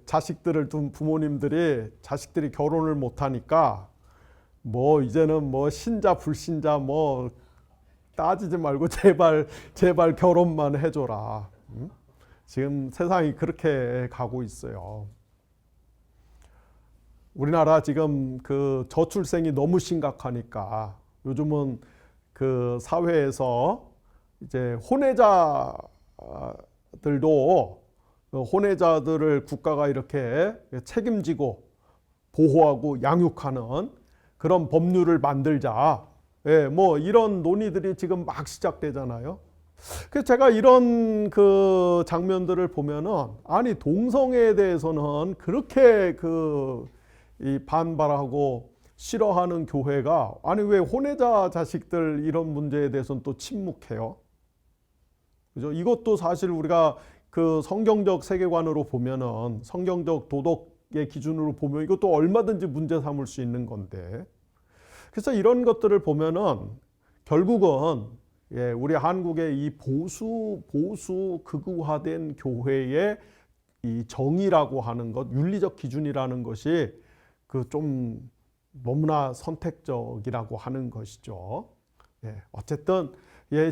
자식들을 둔 부모님들이 자식들이 결혼을 못하니까 뭐 이제는 뭐 신자 불신자 뭐 따지지 말고 제발 결혼만 해줘라. 지금 세상이 그렇게 가고 있어요. 우리나라 지금 저출생이 너무 심각하니까 요즘은 사회에서 이제 혼외자들을 국가가 이렇게 책임지고 보호하고 양육하는 그런 법률을 만들자. 뭐 이런 논의들이 지금 막 시작되잖아요. 그래서 제가 이런 장면들을 보면은 아니, 동성애에 대해서는 그렇게 이 반발하고 싫어하는 교회가 아니 왜 혼외자 자식들 이런 문제에 대해서는 또 침묵해요? 그죠? 이것도 사실 우리가 성경적 세계관으로 보면은, 성경적 도덕의 기준으로 보면 이것도 얼마든지 문제 삼을 수 있는 건데, 그래서 이런 것들을 보면은 결국은 우리 한국의 이 보수 극우화된 교회의 이 정의라고 하는 것, 윤리적 기준이라는 것이 좀 너무나 선택적이라고 하는 것이죠. 어쨌든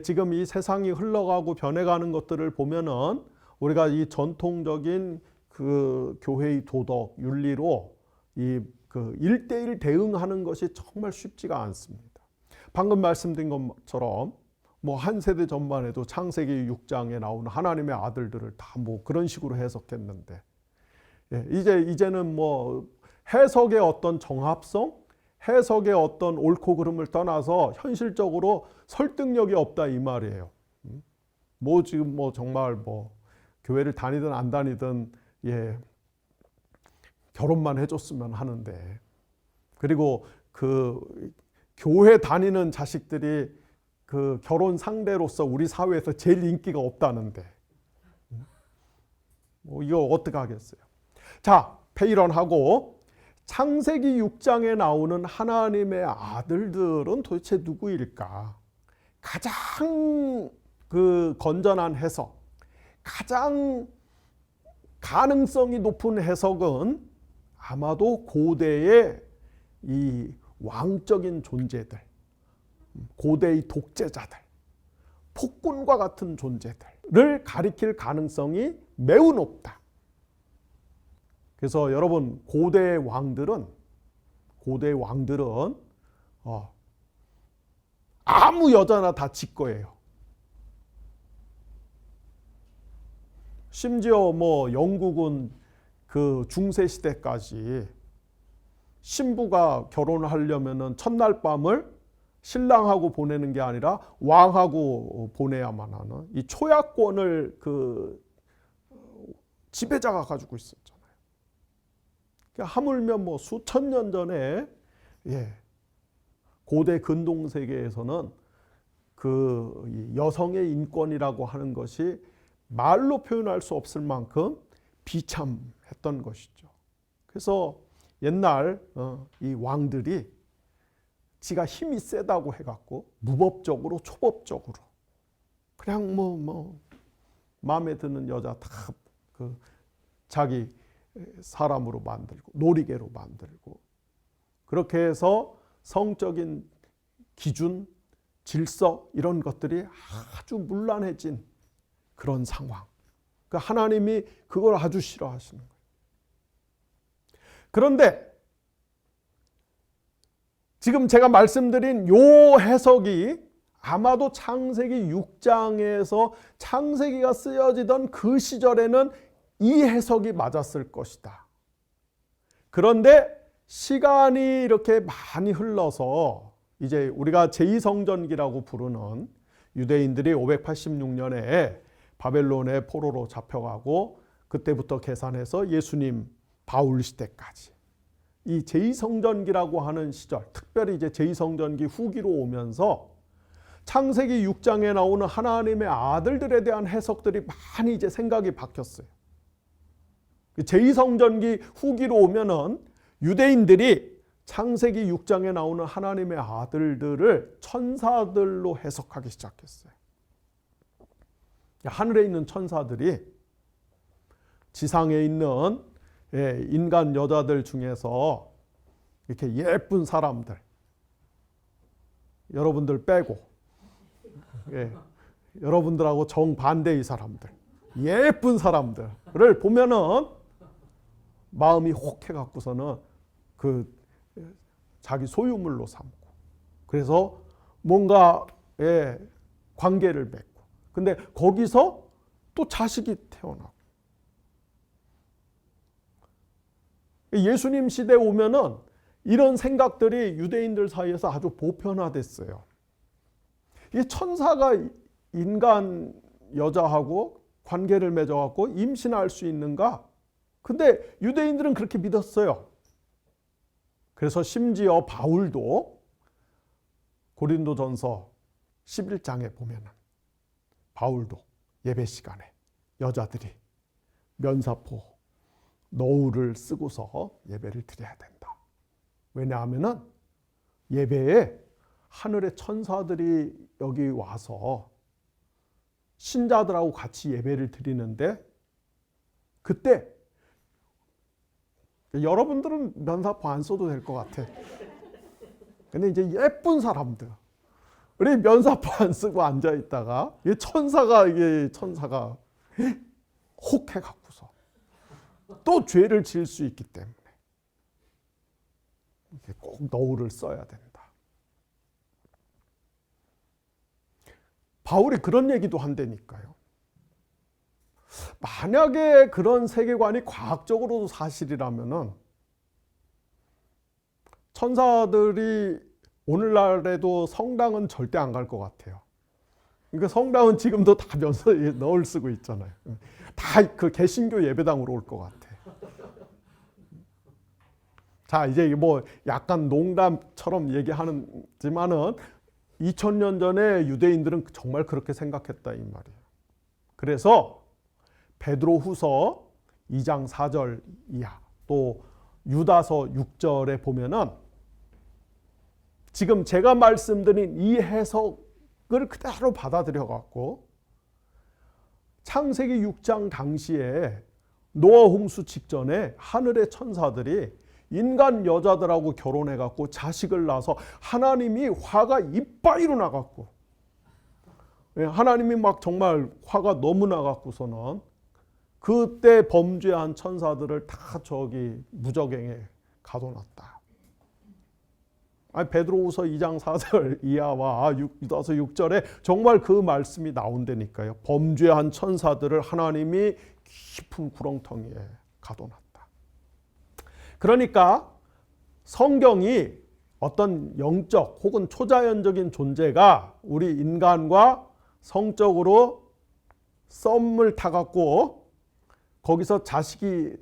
지금 이 세상이 흘러가고 변해가는 것들을 보면은 우리가 이 전통적인 교회의 도덕, 윤리로 이 1대1 대응하는 것이 정말 쉽지가 않습니다. 방금 말씀드린 것처럼 뭐 한 세대 전만 해도 창세기 6장에 나오는 하나님의 아들들을 다 뭐 그런 식으로 해석했는데, 이제는 뭐 해석의 어떤 정합성, 해석의 어떤 옳고 그름을 떠나서 현실적으로 설득력이 없다 이 말이에요. 뭐 지금 뭐 정말 뭐 교회를 다니든 안 다니든 결혼만 해줬으면 하는데, 그리고 교회 다니는 자식들이 그 결혼 상대로서 우리 사회에서 제일 인기가 없다는데 뭐 이거 어떻게 하겠어요? 자, 페이런하고 창세기 6장에 나오는 하나님의 아들들은 도대체 누구일까? 가장 그 건전한 해석, 가장 가능성이 높은 해석은 아마도 고대의 이 왕적인 존재들, 고대의 독재자들, 폭군과 같은 존재들을 가리킬 가능성이 매우 높다. 그래서 여러분 고대 왕들은 아무 여자나 다 지 거예요. 심지어 뭐 영국은 그 중세 시대까지 신부가 결혼하려면은 첫날 밤을 신랑하고 보내는 게 아니라 왕하고 보내야만 하는 이 초야권을 그 지배자가 가지고 있었잖아요. 그러니까 하물며 뭐 수천 년 전에 고대 근동 세계에서는 그 여성의 인권이라고 하는 것이 말로 표현할 수 없을 만큼 비참했던 것이죠. 그래서 옛날 이 왕들이 지가 힘이 세다고 해갖고 무법적으로 초법적으로 그냥 뭐 마음에 드는 여자 다 그 자기 사람으로 만들고 놀이개로 만들고 그렇게 해서 성적인 기준, 질서 이런 것들이 아주 문란해진 그런 상황. 그러니까 하나님이 그걸 아주 싫어하시는 거예요. 그런데 지금 제가 말씀드린 요 해석이 아마도 창세기 6장에서 창세기가 쓰여지던 그 시절에는 이 해석이 맞았을 것이다. 그런데 시간이 이렇게 많이 흘러서 이제 우리가 제2성전기라고 부르는 유대인들이 586년에 바벨론의 포로로 잡혀가고 그때부터 계산해서 예수님 바울 시대까지 이 제2성전기라고 하는 시절, 특별히 이제 제2성전기 후기로 오면서 창세기 6장에 나오는 하나님의 아들들에 대한 해석들이 많이 이제 생각이 바뀌었어요. 제2성전기 후기로 오면은 유대인들이 창세기 6장에 나오는 하나님의 아들들을 천사들로 해석하기 시작했어요. 하늘에 있는 천사들이 지상에 있는 인간 여자들 중에서 이렇게 예쁜 사람들, 여러분들 빼고, 여러분들하고 정반대의 사람들, 예쁜 사람들을 보면은 마음이 혹해갖고서는 그 자기 소유물로 삼고, 그래서 뭔가 관계를 맺고, 근데 거기서 또 자식이 태어나고. 예수님 시대에 오면은 이런 생각들이 유대인들 사이에서 아주 보편화됐어요. 이 천사가 인간 여자하고 관계를 맺어갖고 임신할 수 있는가? 근데 유대인들은 그렇게 믿었어요. 그래서 심지어 바울도 고린도전서 11장에 보면은 바울도 예배 시간에 여자들이 면사포 너울을 쓰고서 예배를 드려야 된다. 왜냐하면은 예배에 하늘의 천사들이 여기 와서 신자들하고 같이 예배를 드리는데 그때 여러분들은 면사포 안 써도 될 것 같아. 근데 이제 예쁜 사람들 우리 면사포 안 쓰고 앉아 있다가 이게 천사가 혹해 갖고서 또 죄를 지을 수 있기 때문에 꼭 너울을 써야 된다. 바울이 그런 얘기도 한다니까요. 만약에 그런 세계관이 과학적으로도 사실이라면은 천사들이 오늘날에도 성당은 절대 안 갈 것 같아요. 그러니까 성당은 지금도 다 너울 쓰고 있잖아요. 다 그 개신교 예배당으로 올 것 같아. 자, 이제 뭐 약간 농담처럼 얘기하지만은 2000년 전에 유대인들은 정말 그렇게 생각했다 이 말이에요. 그래서 베드로후서 2장 4절 이하 또 유다서 6절에 보면은 지금 제가 말씀드린 이 해석을 그대로 받아들여 갖고 창세기 6장 당시에 노아 홍수 직전에 하늘의 천사들이 인간 여자들하고 결혼해 갖고 자식을 낳아서 하나님이 화가 이빠이로 나갖고 하나님이 막 정말 화가 너무 나갖고서는 그때 범죄한 천사들을 다 저기 무적행에 가둬놨다. 아니, 베드로후서 2장 4절 이하와 유다서 6절에 정말 그 말씀이 나온다니까요. 범죄한 천사들을 하나님이 깊은 구렁텅이에 가둬놨다. 그러니까 성경이 어떤 영적 혹은 초자연적인 존재가 우리 인간과 성적으로 썸을 타갖고 거기서 자식이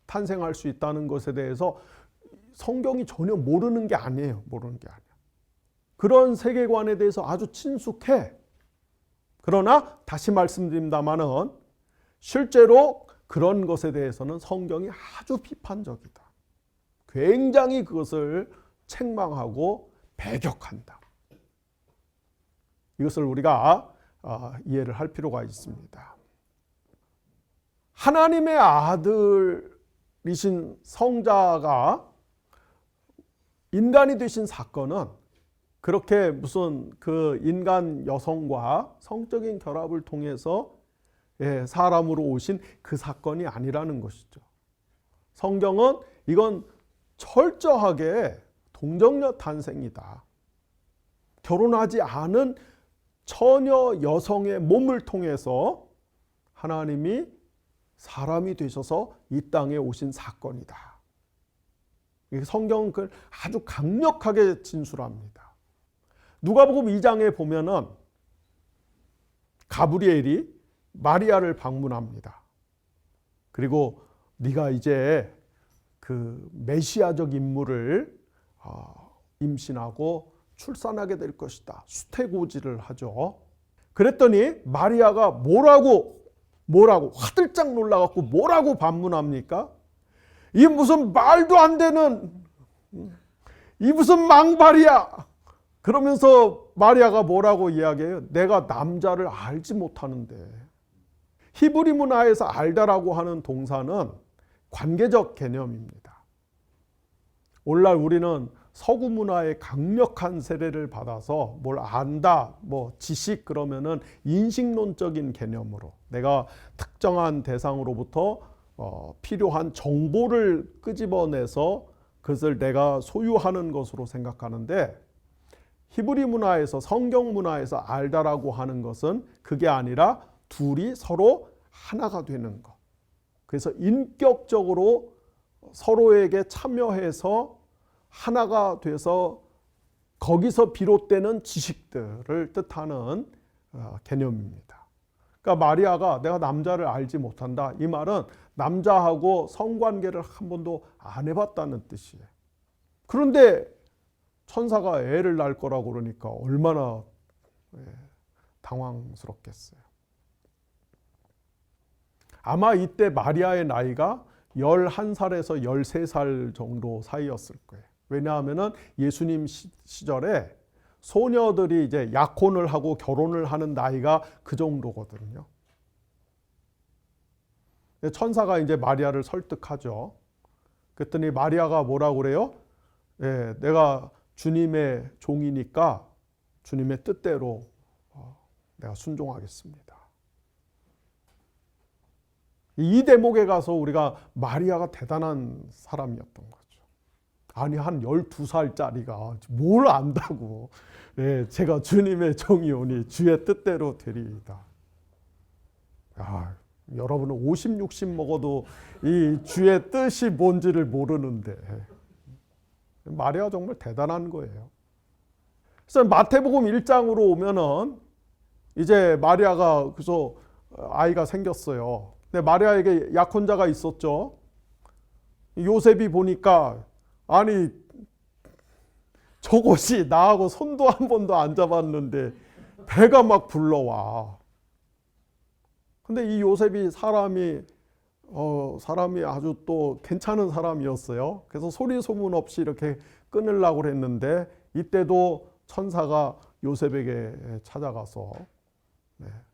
탄생할 수 있다는 것에 대해서 성경이 전혀 모르는 게 아니에요. 모르는 게 아니에요. 그런 세계관에 대해서 아주 친숙해. 그러나 다시 말씀드립니다마는 실제로 그런 것에 대해서는 성경이 아주 비판적이다. 굉장히 그것을 책망하고 배격한다. 이것을 우리가 이해를 할 필요가 있습니다. 하나님의 아들이신 성자가 인간이 되신 사건은 그렇게 무슨 그 인간 여성과 성적인 결합을 통해서 사람으로 오신 그 사건이 아니라는 것이죠. 성경은 이건 철저하게 동정녀 탄생이다. 결혼하지 않은 처녀 여성의 몸을 통해서 하나님이 사람이 되셔서 이 땅에 오신 사건이다. 성경은 그걸 아주 강력하게 진술합니다. 누가복음 2장에 보면은 가브리엘이 마리아를 방문합니다. 그리고 네가 이제 그 메시아적 인물을 임신하고 출산하게 될 것이다. 수태고지를 하죠. 그랬더니 마리아가 뭐라고 화들짝 놀라갖고 뭐라고 반문합니까? 이 무슨 말도 안 되는 이 무슨 망발이야. 그러면서 마리아가 뭐라고 이야기해요? 내가 남자를 알지 못하는데. 히브리 문화에서 알다라고 하는 동사는 관계적 개념입니다. 오늘날 우리는 서구 문화의 강력한 세례를 받아서 뭘 안다, 뭐 지식 그러면은 인식론적인 개념으로 내가 특정한 대상으로부터 필요한 정보를 끄집어내서 그것을 내가 소유하는 것으로 생각하는데 히브리 문화에서 성경 문화에서 알다라고 하는 것은 그게 아니라 둘이 서로 하나가 되는 것. 그래서 인격적으로 서로에게 참여해서 하나가 돼서 거기서 비롯되는 지식들을 뜻하는 개념입니다. 그러니까 마리아가 내가 남자를 알지 못한다. 이 말은 남자하고 성관계를 한 번도 안 해봤다는 뜻이에요. 그런데 천사가 애를 낳을 거라고 그러니까 얼마나 당황스럽겠어요. 아마 이때 마리아의 나이가 11살에서 13살 정도 사이였을 거예요. 왜냐하면 예수님 시절에 소녀들이 이제 약혼을 하고 결혼을 하는 나이가 그 정도거든요. 천사가 이제 마리아를 설득하죠. 그랬더니 마리아가 뭐라고 그래요? 내가 주님의 종이니까 주님의 뜻대로 내가 순종하겠습니다. 이 대목에 가서 우리가 마리아가 대단한 사람이었던 거죠. 아니 한 12살짜리가 뭘 안다고. 제가 주님의 종이오니 주의 뜻대로 되리이다. 여러분은 50, 60 먹어도 이 주의 뜻이 뭔지를 모르는데 마리아가 정말 대단한 거예요. 그래서 마태복음 1장으로 오면은 이제 마리아가 그래서 아이가 생겼어요. 근데 마리아에게 약혼자가 있었죠. 요셉이 보니까 아니 저것이 나하고 손도 한 번도 안 잡았는데 배가 막 불러와. 근데 이 요셉이 사람이 아주 또 괜찮은 사람이었어요. 그래서 소리 소문 없이 이렇게 끊으려고 했는데 이때도 천사가 요셉에게 찾아가서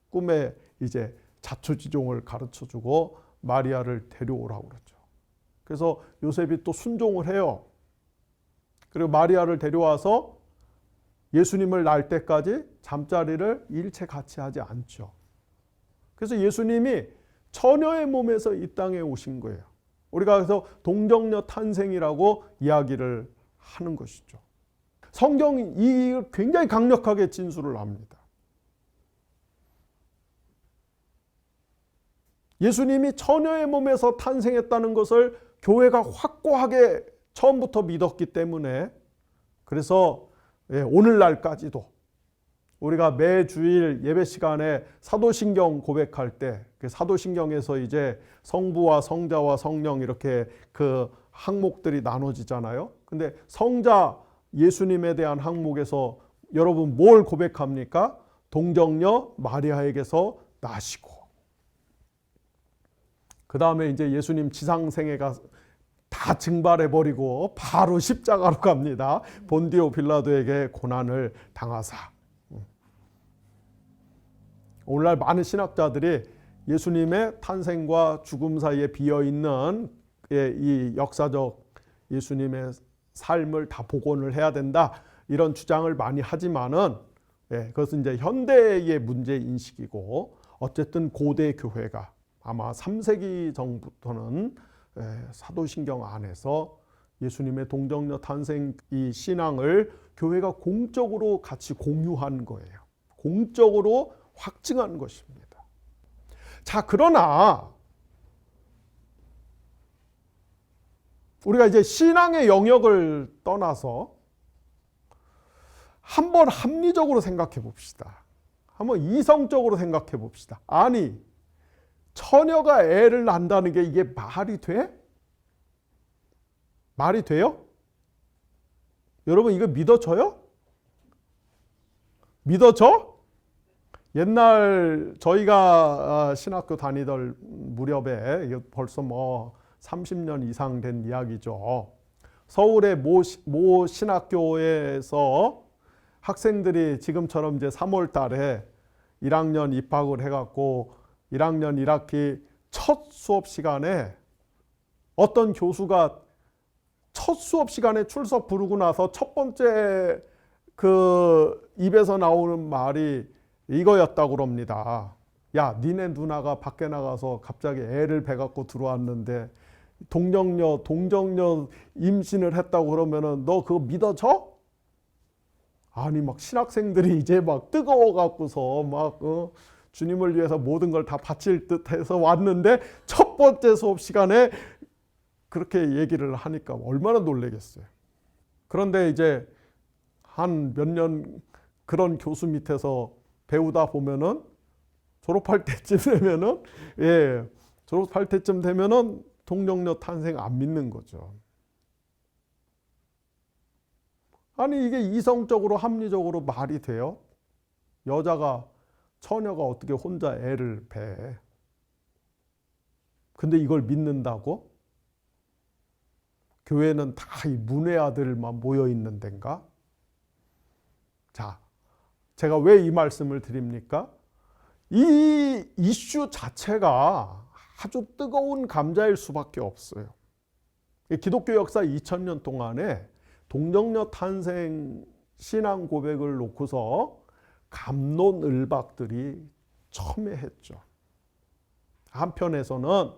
꿈에 이제 자초지종을 가르쳐주고 마리아를 데려오라고 그러죠. 그래서 요셉이 또 순종을 해요. 그리고 마리아를 데려와서 예수님을 낳을 때까지 잠자리를 일체 같이 하지 않죠. 그래서 예수님이 처녀의 몸에서 이 땅에 오신 거예요. 우리가 그래서 동정녀 탄생이라고 이야기를 하는 것이죠. 성경이 이 굉장히 강력하게 진술을 합니다. 예수님이 처녀의 몸에서 탄생했다는 것을 교회가 확고하게 처음부터 믿었기 때문에 그래서 오늘날까지도 우리가 매주일 예배 시간에 사도신경 고백할 때 사도신경에서 이제 성부와 성자와 성령 이렇게 그 항목들이 나눠지잖아요. 근데 성자 예수님에 대한 항목에서 여러분 뭘 고백합니까? 동정녀 마리아에게서 나시고 그 다음에 이제 예수님 지상생애가 다 증발해버리고 바로 십자가로 갑니다. 본디오 빌라도에게 고난을 당하사. 오늘날 많은 신학자들이 예수님의 탄생과 죽음 사이에 비어있는 이 역사적 예수님의 삶을 다 복원을 해야 된다 이런 주장을 많이 하지만은 그것은 이제 현대의 문제 인식이고 어쨌든 고대 교회가 아마 3세기 전부터는 사도신경 안에서 예수님의 동정녀 탄생 이 신앙을 교회가 공적으로 같이 공유한 거예요. 공적으로 확증한 것입니다. 자, 그러나 우리가 이제 신앙의 영역을 떠나서 한번 합리적으로 생각해 봅시다. 한번 이성적으로 생각해 봅시다. 아니, 처녀가 애를 낳는다는 게 이게 말이 돼? 말이 돼요? 여러분 이거 믿어져요? 믿어져? 옛날 저희가 신학교 다니던 무렵에 벌써 뭐 30년 이상 된 이야기죠. 서울의 모 신학교에서 학생들이 지금처럼 이제 3월 달에 1학년 입학을 해갖고 1학년 1학기 첫 수업 시간에 어떤 교수가 첫 수업 시간에 출석 부르고 나서 첫 번째 그 입에서 나오는 말이 이거였다고 그럽니다. 야, 니네 누나가 밖에 나가서 갑자기 애를 배 갖고 들어왔는데 동정녀 임신을 했다고 그러면은 너 그거 믿어져? 아니 막 신학생들이 이제 막 뜨거워 갖고서 막 주님을 위해서 모든 걸 다 바칠 듯해서 왔는데 첫 번째 수업 시간에 그렇게 얘기를 하니까 얼마나 놀라겠어요. 그런데 이제 한 몇 년 그런 교수 밑에서 배우다 보면은 졸업할 때쯤 되면은 동정녀 탄생 안 믿는 거죠. 아니 이게 이성적으로 합리적으로 말이 돼요? 처녀가 어떻게 혼자 애를 배? 근데 이걸 믿는다고? 교회는 다 이 문외 아들만 모여 있는 데인가? 자, 제가 왜 이 말씀을 드립니까? 이 이슈 자체가 아주 뜨거운 감자일 수밖에 없어요. 기독교 역사 2000년 동안에 동정녀 탄생 신앙 고백을 놓고서 갑론을박들이 첨예했죠. 한편에서는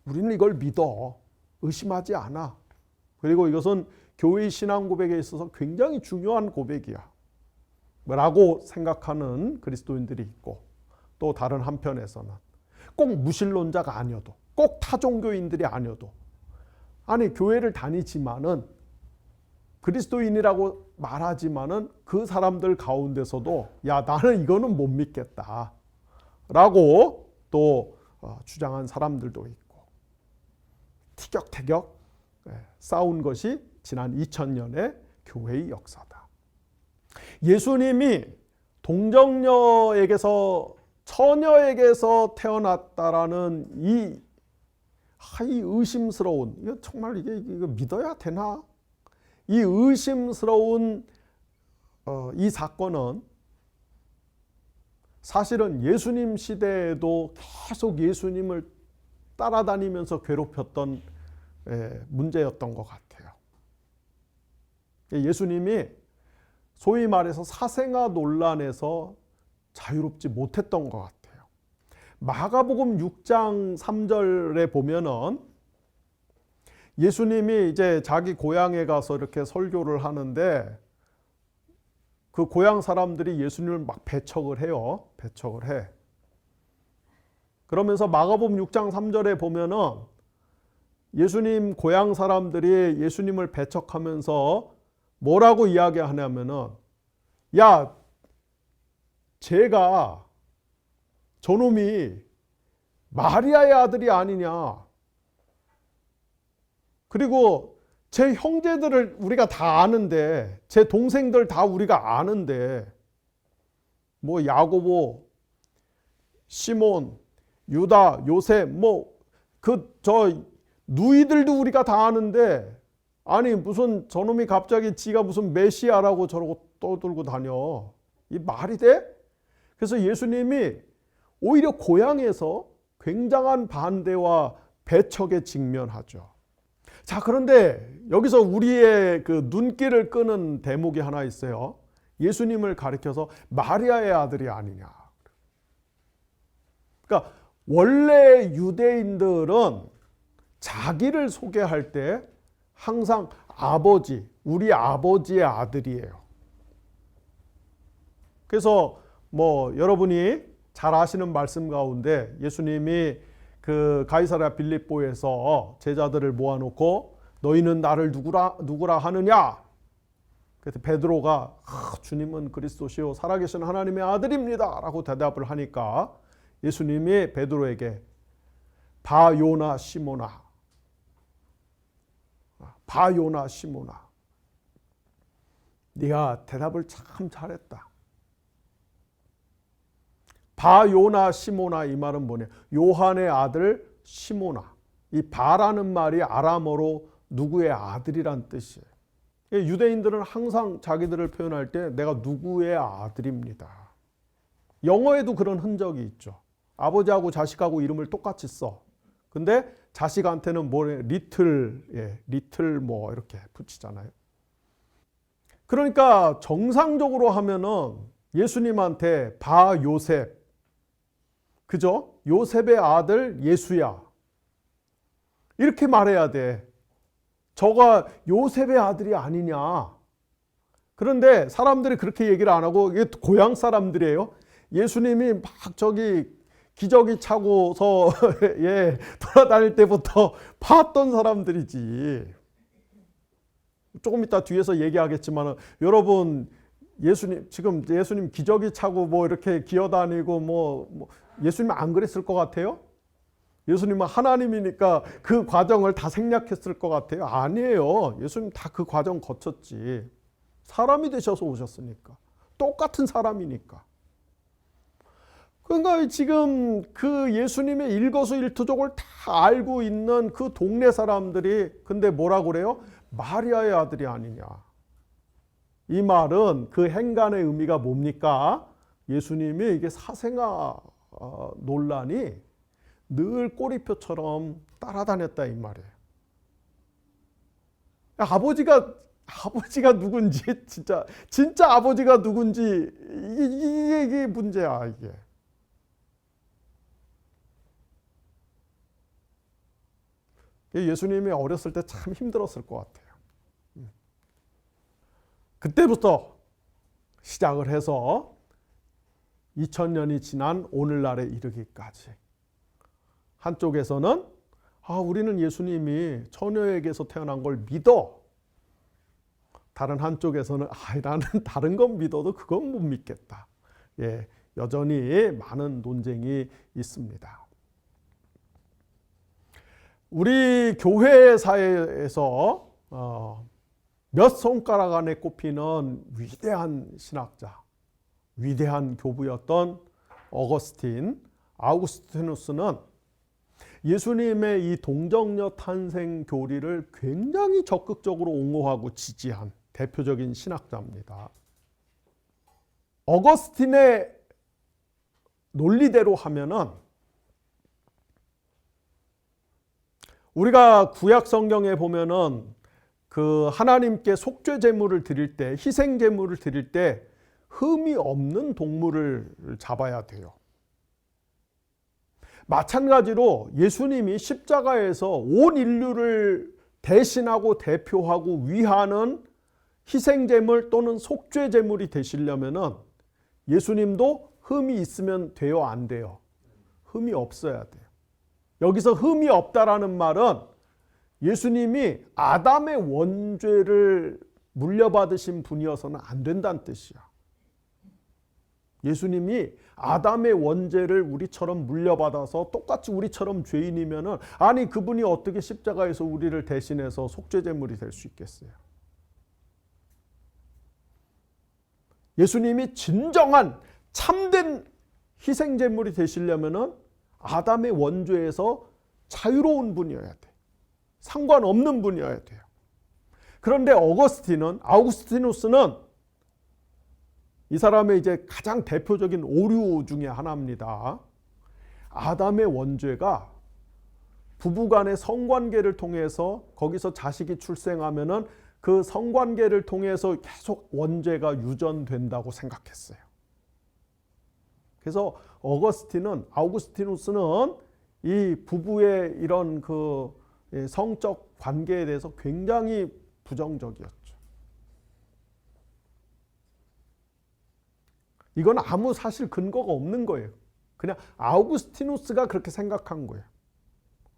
우리는 이걸 믿어. 의심하지 않아. 그리고 이것은 교회의 신앙 고백에 있어서 굉장히 중요한 고백이야. 라고 생각하는 그리스도인들이 있고 또 다른 한편에서는 꼭 무신론자가 아니어도 꼭 타종교인들이 아니어도 아니 교회를 다니지만은 그리스도인이라고 말하지만은 그 사람들 가운데서도 야 나는 이거는 못 믿겠다 라고 또 주장한 사람들도 있고 티격태격 싸운 것이 지난 2000년의 교회의 역사다. 예수님이 동정녀에게서 처녀에게서 태어났다라는 이 의심스러운, 이거 정말 이거 믿어야 되나? 이 의심스러운 이 사건은 사실은 예수님 시대에도 계속 예수님을 따라다니면서 괴롭혔던 문제였던 것 같아요. 예수님이 소위 말해서 사생아 논란에서 자유롭지 못했던 것 같아요. 마가복음 6장 3절에 보면은 예수님이 이제 자기 고향에 가서 이렇게 설교를 하는데 그 고향 사람들이 예수님을 막 배척을 해요. 배척을 해. 그러면서 마가복음 6장 3절에 보면은 예수님 고향 사람들이 예수님을 배척하면서 뭐라고 이야기하냐면은, 야, 쟤가 저놈이 마리아의 아들이 아니냐. 그리고 제 형제들을 우리가 다 아는데, 제 동생들 다 우리가 아는데, 뭐 야고보, 시몬, 유다, 요셉, 누이들도 우리가 다 아는데, 아니 무슨 저놈이 갑자기 지가 무슨 메시아라고 저러고 떠들고 다녀. 이 말이 돼? 그래서 예수님이 오히려 고향에서 굉장한 반대와 배척에 직면하죠. 자, 그런데 여기서 우리의 그 눈길을 끄는 대목이 하나 있어요. 예수님을 가리켜서 마리아의 아들이 아니냐. 그러니까 원래 유대인들은 자기를 소개할 때 항상 아버지, 우리 아버지의 아들이에요. 그래서 여러분이 잘 아시는 말씀 가운데 예수님이 그 가이사랴 빌립보에서 제자들을 모아놓고 너희는 나를 누구라 하느냐? 그래서 베드로가 주님은 그리스도시요 살아계신 하나님의 아들입니다 라고 대답을 하니까 예수님이 베드로에게 바요나 시모나, 바요나 시모나, 네가 대답을 참 잘했다. 바요나 시모나, 이 말은 뭐냐? 요한의 아들 시모나. 이 바라는 말이 아람어로 누구의 아들이란 뜻이에요. 유대인들은 항상 자기들을 표현할 때 내가 누구의 아들입니다. 영어에도 그런 흔적이 있죠. 아버지하고 자식하고 이름을 똑같이 써. 근데 자식한테는 리틀 이렇게 붙이잖아요. 그러니까 정상적으로 하면은 예수님한테 바요셉, 그죠? 요셉의 아들 예수야, 이렇게 말해야 돼. 저가 요셉의 아들이 아니냐. 그런데 사람들이 그렇게 얘기를 안 하고, 이게 고향 사람들이에요. 예수님이 막 기저귀 차고서 돌아다닐 때부터 봤던 사람들이지. 조금 이따 뒤에서 얘기하겠지만 여러분, 지금 예수님 기저귀 차고 이렇게 기어다니고 예수님 안 그랬을 것 같아요? 예수님은 하나님이니까 그 과정을 다 생략했을 것 같아요? 아니에요. 예수님 다 그 과정 거쳤지. 사람이 되셔서 오셨으니까. 똑같은 사람이니까. 그러니까 지금 그 예수님의 일거수일투족을 다 알고 있는 그 동네 사람들이 근데 뭐라고 그래요? 마리아의 아들이 아니냐. 이 말은 그 행간의 의미가 뭡니까? 예수님이 이게 사생아 논란이 늘 꼬리표처럼 따라다녔다 이 말이에요. 아버지가 누군지 진짜 아버지가 누군지 이게 문제야 이게. 예수님이 어렸을 때 참 힘들었을 것 같아요. 그때부터 시작을 해서 2000년이 지난 오늘날에 이르기까지 한쪽에서는 우리는 예수님이 처녀에게서 태어난 걸 믿어. 다른 한쪽에서는 나는 다른 건 믿어도 그건 못 믿겠다. 여전히 많은 논쟁이 있습니다. 우리 교회 사회에서 몇 손가락 안에 꼽히는 위대한 신학자, 위대한 교부였던 아우구스티누스는 예수님의 이 동정녀 탄생 교리를 굉장히 적극적으로 옹호하고 지지한 대표적인 신학자입니다. 어거스틴의 논리대로 하면은 우리가 구약 성경에 보면은 그 하나님께 속죄 제물을 드릴 때, 희생 제물을 드릴 때 흠이 없는 동물을 잡아야 돼요. 마찬가지로 예수님이 십자가에서 온 인류를 대신하고 대표하고 위하는 희생 제물 또는 속죄 제물이 되시려면은 예수님도 흠이 있으면 돼요, 안 돼요? 흠이 없어야 돼요. 여기서 흠이 없다라는 말은 예수님이 아담의 원죄를 물려받으신 분이어서는 안 된다는 뜻이야. 예수님이 아담의 원죄를 우리처럼 물려받아서 똑같이 우리처럼 죄인이면은 아니 그분이 어떻게 십자가에서 우리를 대신해서 속죄제물이 될 수 있겠어요? 예수님이 진정한 참된 희생제물이 되시려면은 아담의 원죄에서 자유로운 분이어야 돼. 상관없는 분이어야 돼요. 그런데 아우구스티누스는 이 사람의 이제 가장 대표적인 오류 중에 하나입니다. 아담의 원죄가 부부간의 성관계를 통해서 거기서 자식이 출생하면은 그 성관계를 통해서 계속 원죄가 유전된다고 생각했어요. 그래서 아우구스티누스는 이 부부의 이런 그 성적 관계에 대해서 굉장히 부정적이었죠. 이건 아무 사실 근거가 없는 거예요. 그냥 아우구스티누스가 그렇게 생각한 거예요.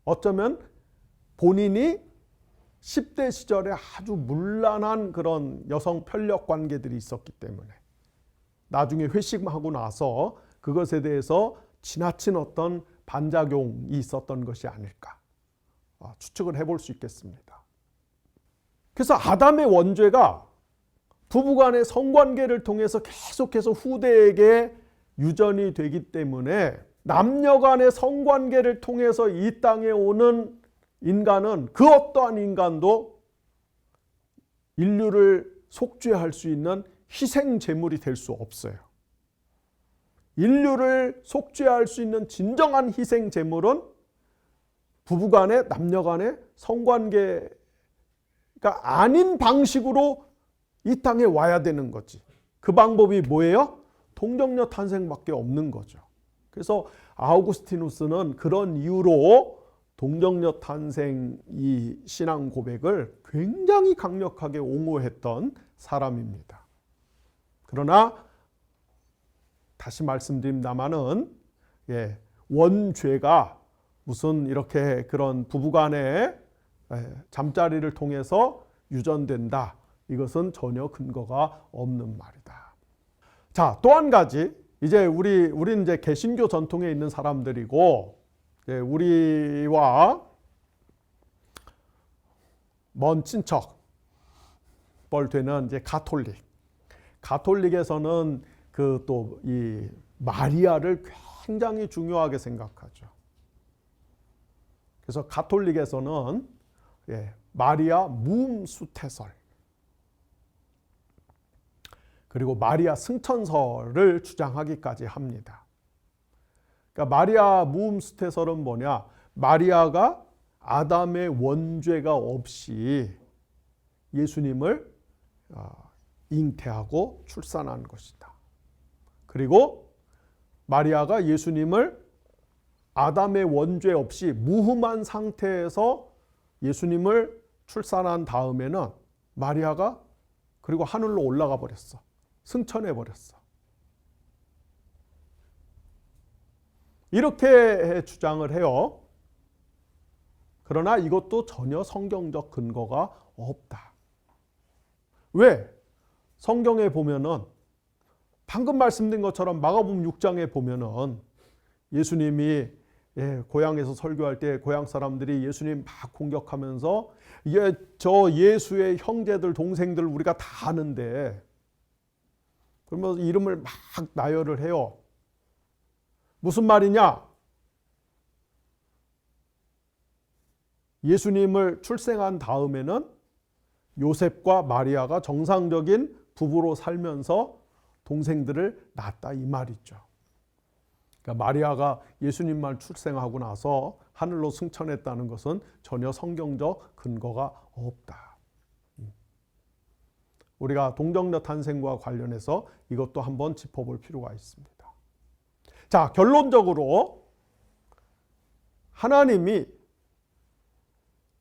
어쩌면 본인이 10대 시절에 아주 문란한 그런 여성 편력 관계들이 있었기 때문에 나중에 회심하고 나서 그것에 대해서 지나친 어떤 반작용이 있었던 것이 아닐까 추측을 해볼 수 있겠습니다. 그래서 아담의 원죄가 부부간의 성관계를 통해서 계속해서 후대에게 유전이 되기 때문에 남녀간의 성관계를 통해서 이 땅에 오는 인간은 그 어떠한 인간도 인류를 속죄할 수 있는 희생 제물이 될 수 없어요. 인류를 속죄할 수 있는 진정한 희생 제물은 부부간의 남녀간의 성관계가 아닌 방식으로 이 땅에 와야 되는 거지. 그 방법이 뭐예요? 동정녀 탄생밖에 없는 거죠. 그래서 아우구스티누스는 그런 이유로 동정녀 탄생 이 신앙 고백을 굉장히 강력하게 옹호했던 사람입니다. 그러나 다시 말씀드립니다마는 원죄가 무슨 이렇게 그런 부부간의 잠자리를 통해서 유전된다. 이것은 전혀 근거가 없는 말이다. 자, 또 한 가지. 이제 우리는 이제 개신교 전통에 있는 사람들이고, 우리와 먼 친척 뻘 되는 이제 가톨릭에서는 그 또 이 마리아를 굉장히 중요하게 생각하죠. 그래서 가톨릭에서는 마리아 무음수태설 그리고 마리아 승천설을 주장하기까지 합니다. 그러니까 마리아 무음수태설은 뭐냐? 마리아가 아담의 원죄가 없이 예수님을 잉태하고 출산한 것이다. 그리고 마리아가 예수님을 아담의 원죄 없이 무흠한 상태에서 예수님을 출산한 다음에는 마리아가 그리고 하늘로 올라가 버렸어. 승천해 버렸어. 이렇게 주장을 해요. 그러나 이것도 전혀 성경적 근거가 없다. 왜? 성경에 보면은 방금 말씀드린 것처럼 마가복음 6장에 보면은 예수님이 고향에서 설교할 때 고향 사람들이 예수님 막 공격하면서 저 예수의 형제들 동생들 우리가 다 아는데 그러면서 이름을 막 나열을 해요. 무슨 말이냐? 예수님을 출생한 다음에는 요셉과 마리아가 정상적인 부부로 살면서 동생들을 낳았다 이 말이죠. 그러니까 마리아가 예수님만 출생하고 나서 하늘로 승천했다는 것은 전혀 성경적 근거가 없다. 우리가 동정녀 탄생과 관련해서 이것도 한번 짚어볼 필요가 있습니다. 자, 결론적으로 하나님이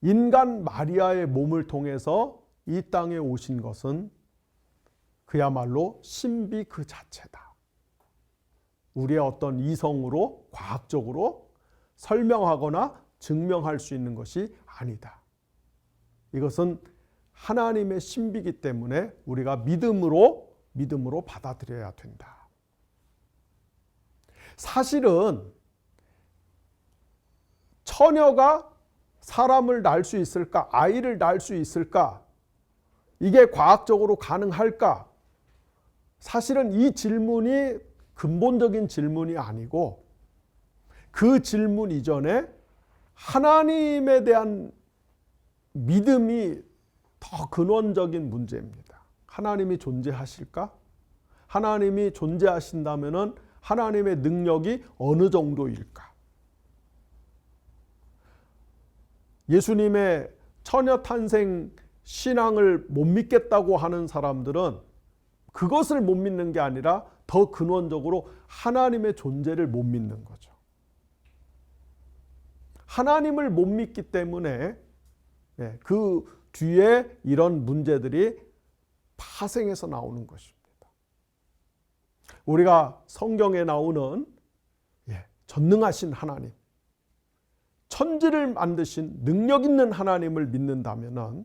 인간 마리아의 몸을 통해서 이 땅에 오신 것은 그야말로 신비 그 자체다. 우리의 어떤 이성으로 과학적으로 설명하거나 증명할 수 있는 것이 아니다. 이것은 하나님의 신비이기 때문에 우리가 믿음으로 받아들여야 된다. 사실은 처녀가 사람을 낳을 수 있을까? 아이를 낳을 수 있을까? 이게 과학적으로 가능할까? 사실은 이 질문이 근본적인 질문이 아니고 그 질문 이전에 하나님에 대한 믿음이 더 근원적인 문제입니다. 하나님이 존재하실까? 하나님이 존재하신다면은 하나님의 능력이 어느 정도일까? 예수님의 처녀 탄생 신앙을 못 믿겠다고 하는 사람들은 그것을 못 믿는 게 아니라 더 근원적으로 하나님의 존재를 못 믿는 거죠. 하나님을 못 믿기 때문에 그 뒤에 이런 문제들이 파생해서 나오는 것입니다. 우리가 성경에 나오는 전능하신 하나님, 천지를 만드신 능력 있는 하나님을 믿는다면은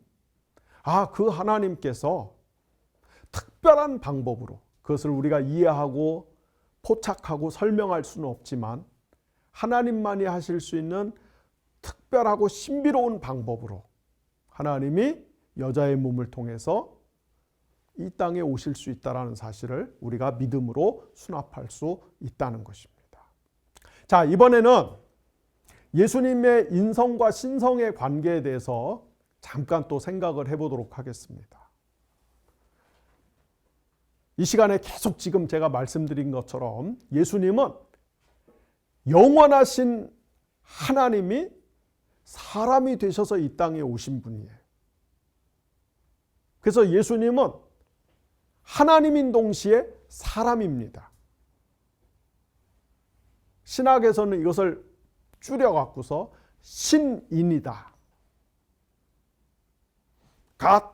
그 하나님께서 특별한 방법으로 그것을 우리가 이해하고 포착하고 설명할 수는 없지만 하나님만이 하실 수 있는 특별하고 신비로운 방법으로 하나님이 여자의 몸을 통해서 이 땅에 오실 수 있다는 사실을 우리가 믿음으로 수납할 수 있다는 것입니다. 자, 이번에는 예수님의 인성과 신성의 관계에 대해서 잠깐 또 생각을 해보도록 하겠습니다. 이 시간에 계속 지금 제가 말씀드린 것처럼 예수님은 영원하신 하나님이 사람이 되셔서 이 땅에 오신 분이에요. 그래서 예수님은 하나님인 동시에 사람입니다. 신학에서는 이것을 줄여갖고서 신인이다. God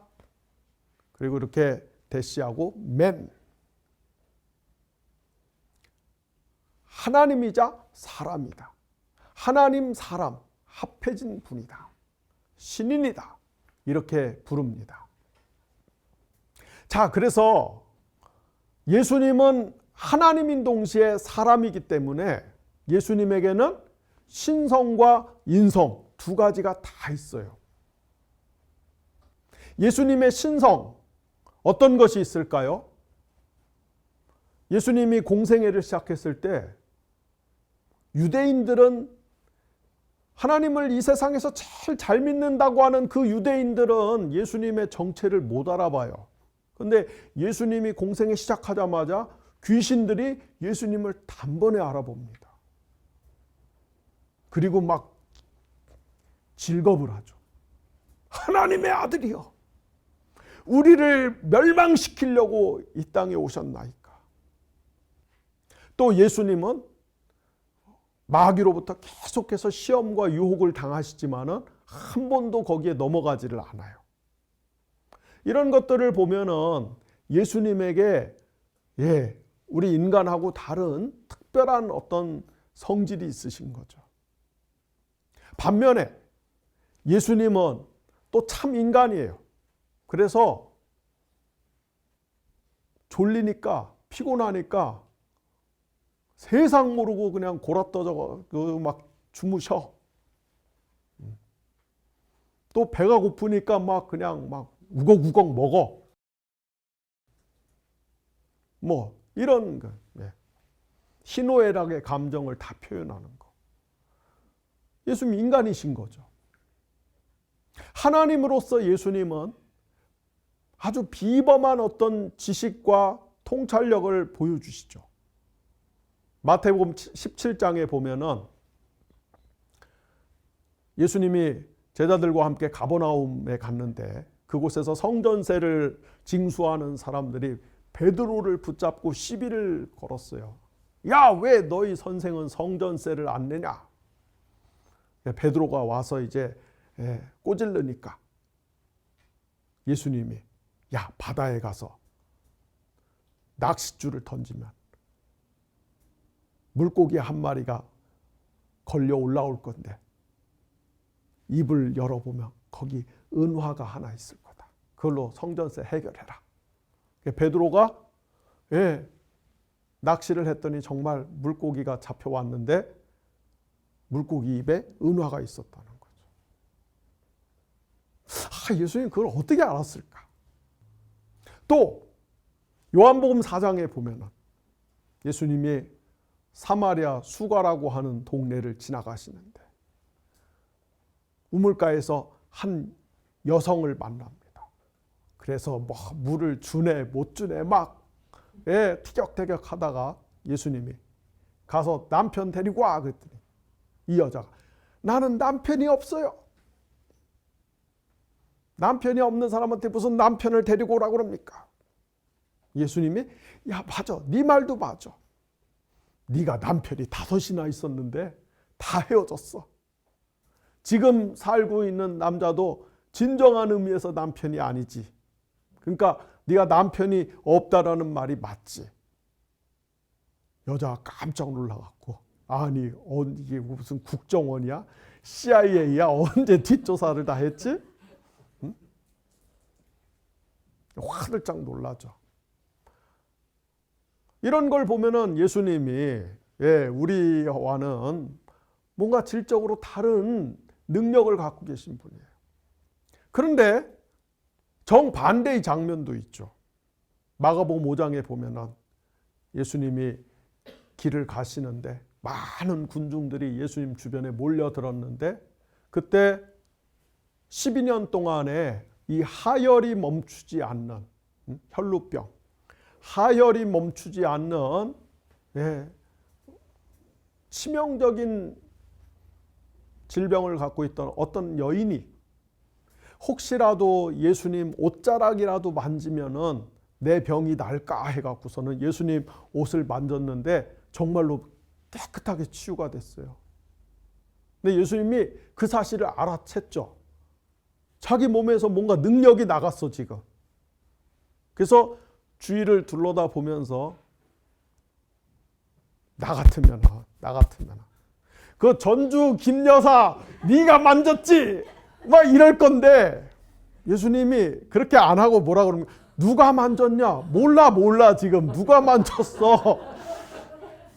그리고 이렇게 대시하고 man 하나님이자 사람이다. 하나님 사람 합해진 분이다. 신인이다. 이렇게 부릅니다. 자, 그래서 예수님은 하나님인 동시에 사람이기 때문에 예수님에게는 신성과 인성 두 가지가 다 있어요. 예수님의 신성 어떤 것이 있을까요? 예수님이 공생애를 시작했을 때 유대인들은 하나님을 이 세상에서 제일 잘 믿는다고 하는 그 유대인들은 예수님의 정체를 못 알아봐요. 그런데 예수님이 공생애 시작하자마자 귀신들이 예수님을 단번에 알아봅니다. 그리고 막 질겁을 하죠. 하나님의 아들이여, 우리를 멸망시키려고 이 땅에 오셨나이까. 또 예수님은 마귀로부터 계속해서 시험과 유혹을 당하시지만은 한 번도 거기에 넘어가지를 않아요. 이런 것들을 보면은 예수님에게 우리 인간하고 다른 특별한 어떤 성질이 있으신 거죠. 반면에 예수님은 또 참 인간이에요. 그래서 졸리니까 피곤하니까 세상 모르고 그냥 골아떠져 막 주무셔. 또 배가 고프니까 막 그냥 막 우걱우걱 먹어. 뭐 이런 거. 희노애락의 감정을 다 표현하는 거. 예수님 인간이신 거죠. 하나님으로서 예수님은 아주 비범한 어떤 지식과 통찰력을 보여주시죠. 마태복음 17장에 보면은 예수님이 제자들과 함께 가버나움에 갔는데 그곳에서 성전세를 징수하는 사람들이 베드로를 붙잡고 시비를 걸었어요. 야, 왜 너희 선생은 성전세를 안 내냐? 베드로가 와서 이제 꼬질르니까 예수님이 야, 바다에 가서 낚싯줄을 던지면 물고기 한 마리가 걸려 올라올 건데 입을 열어보면 거기 은화가 하나 있을 거다. 그걸로 성전세 해결해라. 베드로가 낚시를 했더니 정말 물고기가 잡혀왔는데 물고기 입에 은화가 있었다는 거죠. 예수님 그걸 어떻게 알았을까? 또 요한복음 4장에 보면은 예수님이 사마리아 수가라고 하는 동네를 지나가시는데 우물가에서 한 여성을 만납니다. 그래서 뭐 물을 주네 못 주네 막 티격태격 하다가 예수님이 가서 남편 데리고 와 그랬더니 이 여자가 나는 남편이 없어요. 남편이 없는 사람한테 무슨 남편을 데리고 오라고 그럽니까? 예수님이 야 맞아 네 말도 맞아. 네가 남편이 5이나 있었는데 다 헤어졌어. 지금 살고 있는 남자도 진정한 의미에서 남편이 아니지. 그러니까 네가 남편이 없다라는 말이 맞지. 여자가 깜짝 놀라갖고 아니 이게 무슨 국정원이야? CIA야? 언제 뒷조사를 다 했지? 응? 화들짝 놀라죠. 이런 걸 보면은 예수님이 우리와는 뭔가 질적으로 다른 능력을 갖고 계신 분이에요. 그런데 정반대의 장면도 있죠. 마가복음 5장에 보면은 예수님이 길을 가시는데 많은 군중들이 예수님 주변에 몰려들었는데 그때 12년 동안에 이 하혈이 멈추지 않는 혈루병, 하혈이 멈추지 않는 치명적인 질병을 갖고 있던 어떤 여인이 혹시라도 예수님 옷자락이라도 만지면은 내 병이 날까 해갖고서는 예수님 옷을 만졌는데 정말로 깨끗하게 치유가 됐어요. 근데 예수님이 그 사실을 알아챘죠. 자기 몸에서 뭔가 능력이 나갔어 지금. 그래서 주위를 둘러다 보면서 나 같으면 그 전주 김 여사 네가 만졌지 막 이럴 건데 예수님이 그렇게 안 하고 뭐라 그러면 누가 만졌냐? 몰라 지금 누가 만졌어?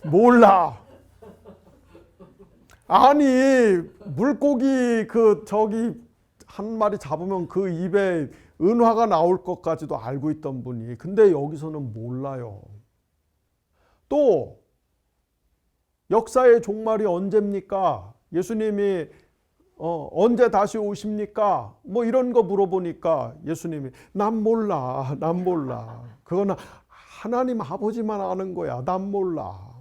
몰라. 아니 물고기 저기 한 마리 잡으면 그 입에 은화가 나올 것까지도 알고 있던 분이 근데 여기서는 몰라요. 또 역사의 종말이 언제입니까? 예수님이 언제 다시 오십니까? 뭐 이런 거 물어보니까 예수님이 난 몰라. 그거는 하나님 아버지만 아는 거야. 난 몰라.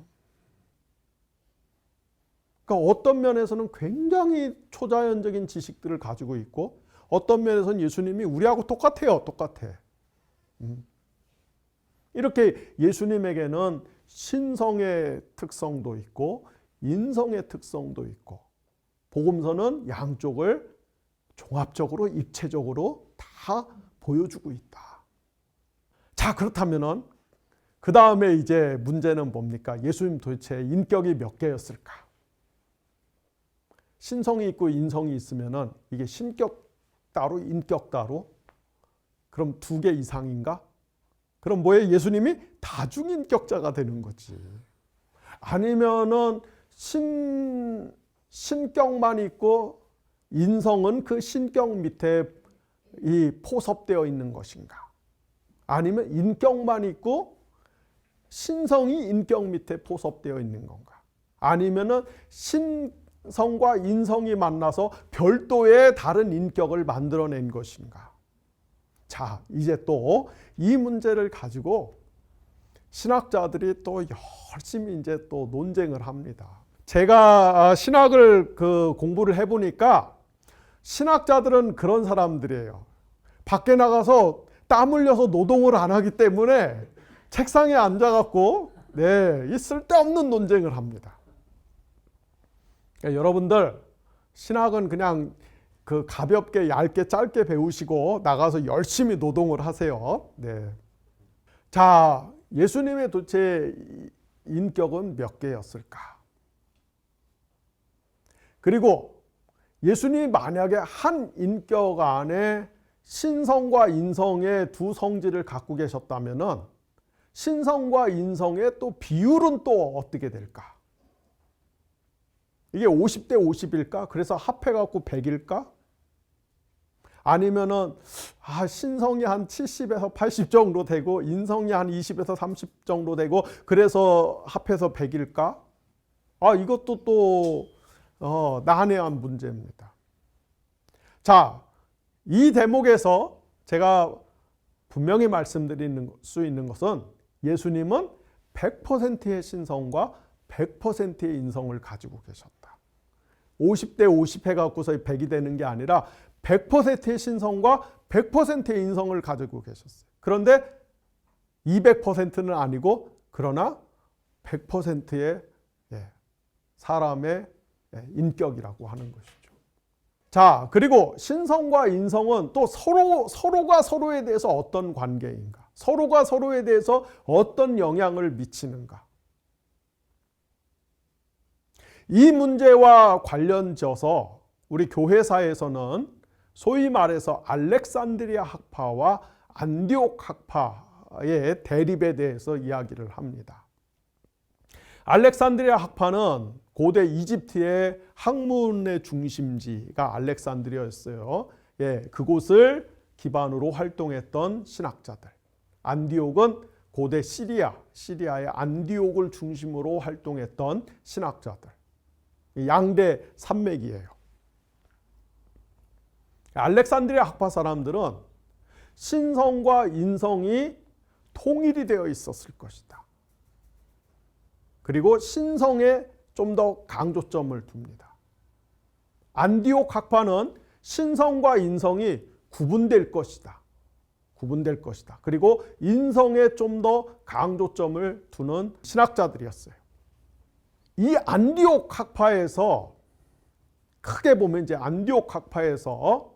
그러니까 어떤 면에서는 굉장히 초자연적인 지식들을 가지고 있고 어떤 면에서는 예수님이 우리하고 똑같아. 이렇게 예수님에게는 신성의 특성도 있고 인성의 특성도 있고 복음서는 양쪽을 종합적으로 입체적으로 다 보여주고 있다. 자, 그렇다면은 그 다음에 이제 문제는 뭡니까? 예수님 도대체 인격이 몇 개였을까? 신성이 있고 인성이 있으면은 이게 신격 따로 인격 따로? 그럼 2개 이상인가? 그럼 뭐예요? 예수님이 다중인격자가 되는 거지. 아니면은 신격만 있고 인성은 그 신격 밑에 이 포섭되어 있는 것인가? 아니면 인격만 있고 신성이 인격 밑에 포섭되어 있는 건가? 아니면은 신성과 인성이 만나서 별도의 다른 인격을 만들어낸 것인가? 자, 이제 또 이 문제를 가지고 신학자들이 또 열심히 이제 또 논쟁을 합니다. 제가 신학을 공부를 해보니까 신학자들은 그런 사람들이에요. 밖에 나가서 땀 흘려서 노동을 안 하기 때문에 책상에 앉아갖고 이 쓸데없는 논쟁을 합니다. 그러니까 여러분들 신학은 그냥 가볍게 얇게 짧게 배우시고 나가서 열심히 노동을 하세요. 자, 예수님의 도대체 인격은 몇 개였을까? 그리고 예수님이 만약에 한 인격 안에 신성과 인성의 두 성질을 갖고 계셨다면은 신성과 인성의 또 비율은 또 어떻게 될까? 이게 50대 50일까? 그래서 합해갖고 100일까? 아니면은 신성이 한 70에서 80 정도 되고 인성이 한 20에서 30 정도 되고 그래서 합해서 100일까? 이것도 또 난해한 문제입니다. 자, 이 대목에서 제가 분명히 말씀드릴 수 있는 것은 예수님은 100%의 신성과 100%의 인성을 가지고 계셨다. 50대 50 해갖고서 100이 되는 게 아니라 100%의 신성과 100%의 인성을 가지고 계셨어요. 그런데 200%는 아니고 그러나 100%의 사람의 인격이라고 하는 것이죠. 자, 그리고 신성과 인성은 또 서로가 서로에 대해서 어떤 관계인가? 서로가 서로에 대해서 어떤 영향을 미치는가? 이 문제와 관련져서 우리 교회사에서는 소위 말해서 알렉산드리아 학파와 안디옥 학파의 대립에 대해서 이야기를 합니다. 알렉산드리아 학파는 고대 이집트의 학문의 중심지가 알렉산드리아였어요. 그곳을 기반으로 활동했던 신학자들. 안디옥은 고대 시리아의 안디옥을 중심으로 활동했던 신학자들. 양대 산맥이에요. 알렉산드리아 학파 사람들은 신성과 인성이 통일이 되어 있었을 것이다. 그리고 신성에 좀 더 강조점을 둡니다. 안디옥 학파는 신성과 인성이 구분될 것이다. 그리고 인성에 좀 더 강조점을 두는 신학자들이었어요. 이 안디옥 학파에서 크게 보면 이제 안디옥 학파에서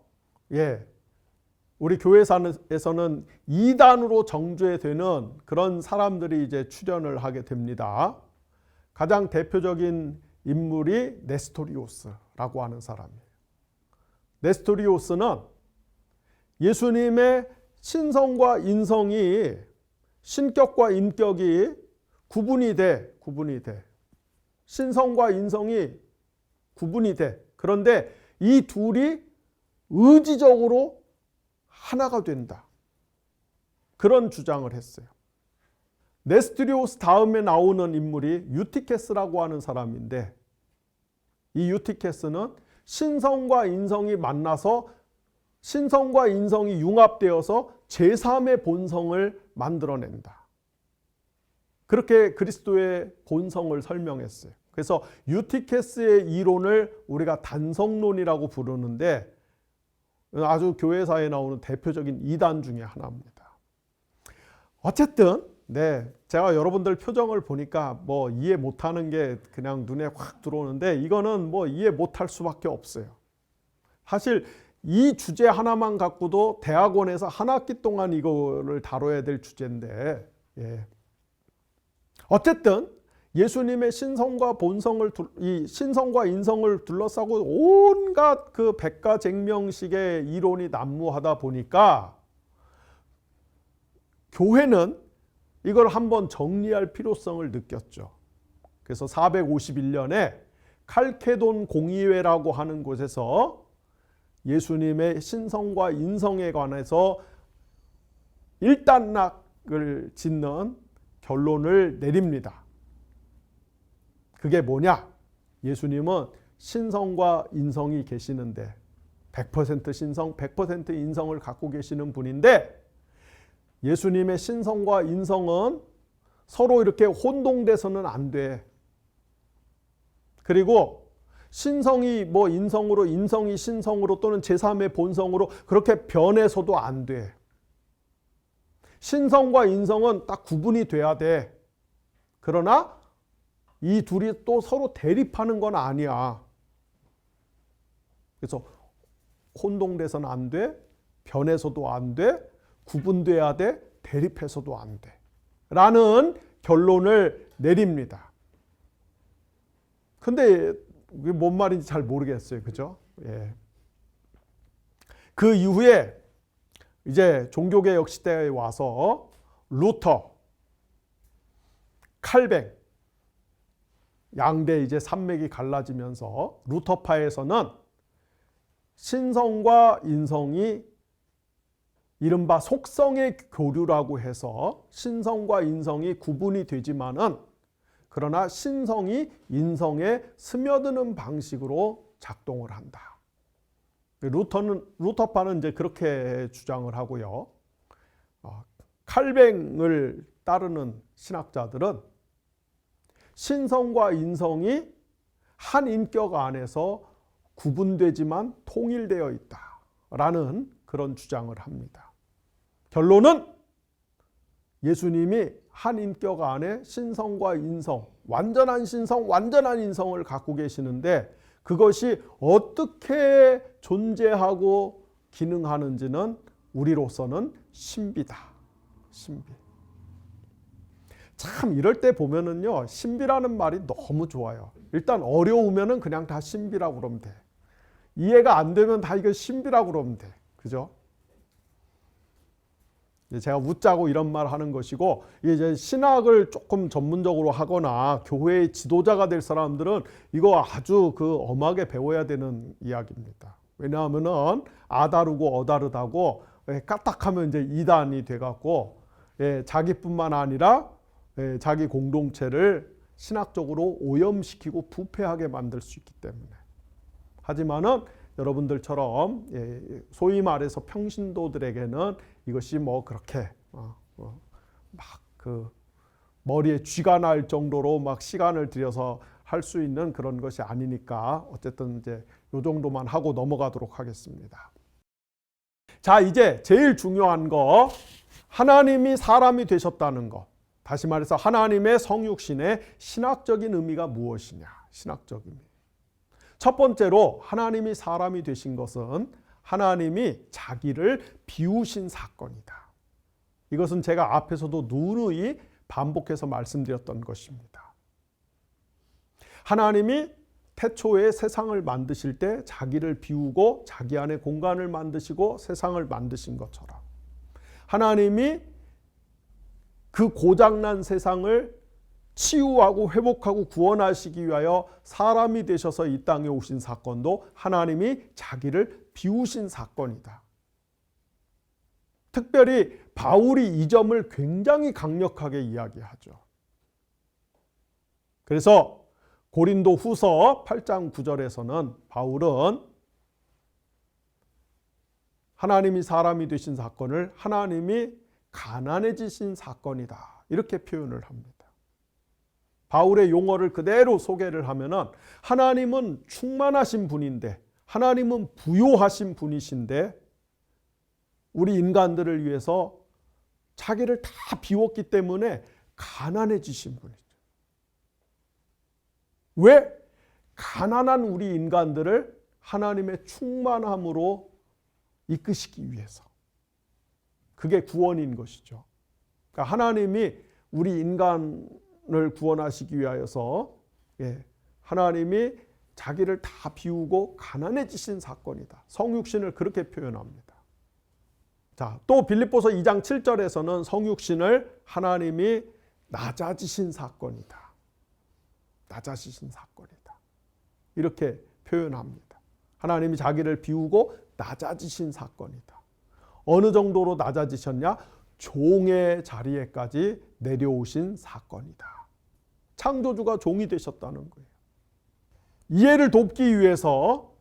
우리 교회에서는 이단으로 정죄되는 그런 사람들이 이제 출현을 하게 됩니다. 가장 대표적인 인물이 네스토리오스라고 하는 사람이에요. 네스토리오스는 예수님의 신성과 인성이 신격과 인격이 구분이 돼. 신성과 인성이 구분이 돼. 그런데 이 둘이 의지적으로 하나가 된다. 그런 주장을 했어요. 네스토리오스 다음에 나오는 인물이 유티케스라고 하는 사람인데 이 유티케스는 신성과 인성이 만나서 신성과 인성이 융합되어서 제3의 본성을 만들어낸다. 그렇게 그리스도의 본성을 설명했어요. 그래서 유티케스의 이론을 우리가 단성론이라고 부르는데 아주 교회사에 나오는 대표적인 이단 중에 하나입니다. 어쨌든 제가 여러분들 표정을 보니까 이해 못하는 게 그냥 눈에 확 들어오는데 이거는 이해 못할 수밖에 없어요. 사실 이 주제 하나만 갖고도 대학원에서 한 학기 동안 이거를 다뤄야 될 주제인데 어쨌든 예수님의 신성과 본성을 이 신성과 인성을 둘러싸고 온갖 그 백가쟁명식의 이론이 난무하다 보니까 교회는 이걸 한번 정리할 필요성을 느꼈죠. 그래서 451년에 칼케돈 공의회라고 하는 곳에서 예수님의 신성과 인성에 관해서 일단락을 짓는 결론을 내립니다. 그게 뭐냐? 예수님은 신성과 인성이 계시는데 100% 신성, 100% 인성을 갖고 계시는 분인데 예수님의 신성과 인성은 서로 이렇게 혼동돼서는 안 돼. 그리고 신성이 뭐 인성으로, 인성이 신성으로 또는 제3의 본성으로 그렇게 변해서도 안 돼. 신성과 인성은 딱 구분이 돼야 돼. 그러나 이 둘이 또 서로 대립하는 건 아니야. 그래서 혼동돼서는 안 돼. 변해서도 안 돼. 구분돼야 돼. 대립해서도 안 돼. 라는 결론을 내립니다. 근데 그게 뭔 말인지 잘 모르겠어요. 그죠? 예. 그 이후에 이제 종교개혁 시대에 와서 루터, 칼뱅, 양대 이제 산맥이 갈라지면서 루터파에서는 신성과 인성이 이른바 속성의 교류라고 해서 신성과 인성이 구분이 되지만은 그러나 신성이 인성에 스며드는 방식으로 작동을 한다. 루터파는 이제 그렇게 주장을 하고요. 칼뱅을 따르는 신학자들은 신성과 인성이 한 인격 안에서 구분되지만 통일되어 있다라는 그런 주장을 합니다. 결론은 예수님이 한 인격 안에 신성과 인성, 완전한 신성, 완전한 인성을 갖고 계시는데 그것이 어떻게 존재하고 기능하는지는 우리로서는 신비다. 신비. 참 이럴 때 보면은요, 신비라는 말이 너무 좋아요. 일단 어려우면은 그냥 다 신비라고 그러면 돼. 이해가 안 되면 다 이거 신비라고 그러면 돼. 그죠? 제가 웃자고 이런 말 하는 것이고, 이제 신학을 조금 전문적으로 하거나 교회의 지도자가 될 사람들은 이거 아주 그 엄하게 배워야 되는 이야기입니다. 왜냐하면은 아다르고 어다르다고 까딱하면 이제 이단이 돼갖고 자기뿐만 아니라 자기 공동체를 신학적으로 오염시키고 부패하게 만들 수 있기 때문에. 하지만은 여러분들처럼 소위 말해서 평신도들에게는 이것이 뭐 그렇게 막 그 머리에 쥐가 날 정도로 막 시간을 들여서 할 수 있는 그런 것이 아니니까 어쨌든 이제 요 정도만 하고 넘어가도록 하겠습니다. 자, 이제 제일 중요한 거, 하나님이 사람이 되셨다는 거. 다시 말해서 하나님의 성육신의 신학적인 의미가 무엇이냐? 신학적 의미. 첫 번째로 하나님이 사람이 되신 것은 하나님이 자기를 비우신 사건이다. 이것은 제가 앞에서도 누누이 반복해서 말씀드렸던 것입니다. 하나님이 태초에 세상을 만드실 때 자기를 비우고 자기 안에 공간을 만드시고 세상을 만드신 것처럼 하나님이 그 고장난 세상을 치유하고 회복하고 구원하시기 위하여 사람이 되셔서 이 땅에 오신 사건도 하나님이 자기를 비우신 사건이다. 특별히 바울이 이 점을 굉장히 강력하게 이야기하죠. 그래서 고린도 후서 8장 9절에서는 바울은 하나님이 사람이 되신 사건을 하나님이 가난해지신 사건이다. 이렇게 표현을 합니다. 바울의 용어를 그대로 소개를 하면은 하나님은 충만하신 분인데 하나님은 부요하신 분이신데 우리 인간들을 위해서 자기를 다 비웠기 때문에 가난해지신 분이죠. 왜? 가난한 우리 인간들을 하나님의 충만함으로 이끄시기 위해서. 그게 구원인 것이죠. 그러니까 하나님이 우리 인간을 구원하시기 위하여서 하나님이 자기를 다 비우고 가난해지신 사건이다. 성육신을 그렇게 표현합니다. 자, 또 빌립보서 2장 7절에서는 성육신을 하나님이 낮아지신 사건이다. 낮아지신 사건이다. 이렇게 표현합니다. 하나님이 자기를 비우고 낮아지신 사건이다. 어느 정도로 낮아지셨냐? 종의 자리에까지 내려오신 사건이다. 창조주가 종이 되셨다는 거예요. 이해를 돕기 위해서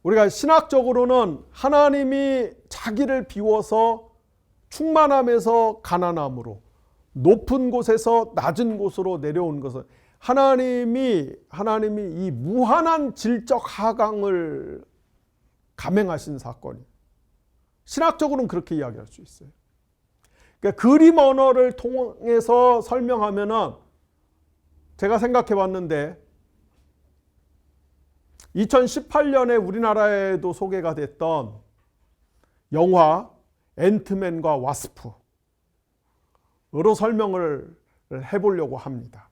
우리가 신학적으로는 하나님이 자기를 비워서 충만함에서 가난함으로 높은 곳에서 낮은 곳으로 내려온 것은 하나님이 이 무한한 질적 하강을 감행하신 사건이 신학적으로는 그렇게 이야기할 수 있어요. 그러니까 그림 언어를 통해서 설명하면은 제가 생각해 봤는데 2018년에 우리나라에도 소개가 됐던 영화 앤트맨과 와스프로 설명을 해보려고 합니다.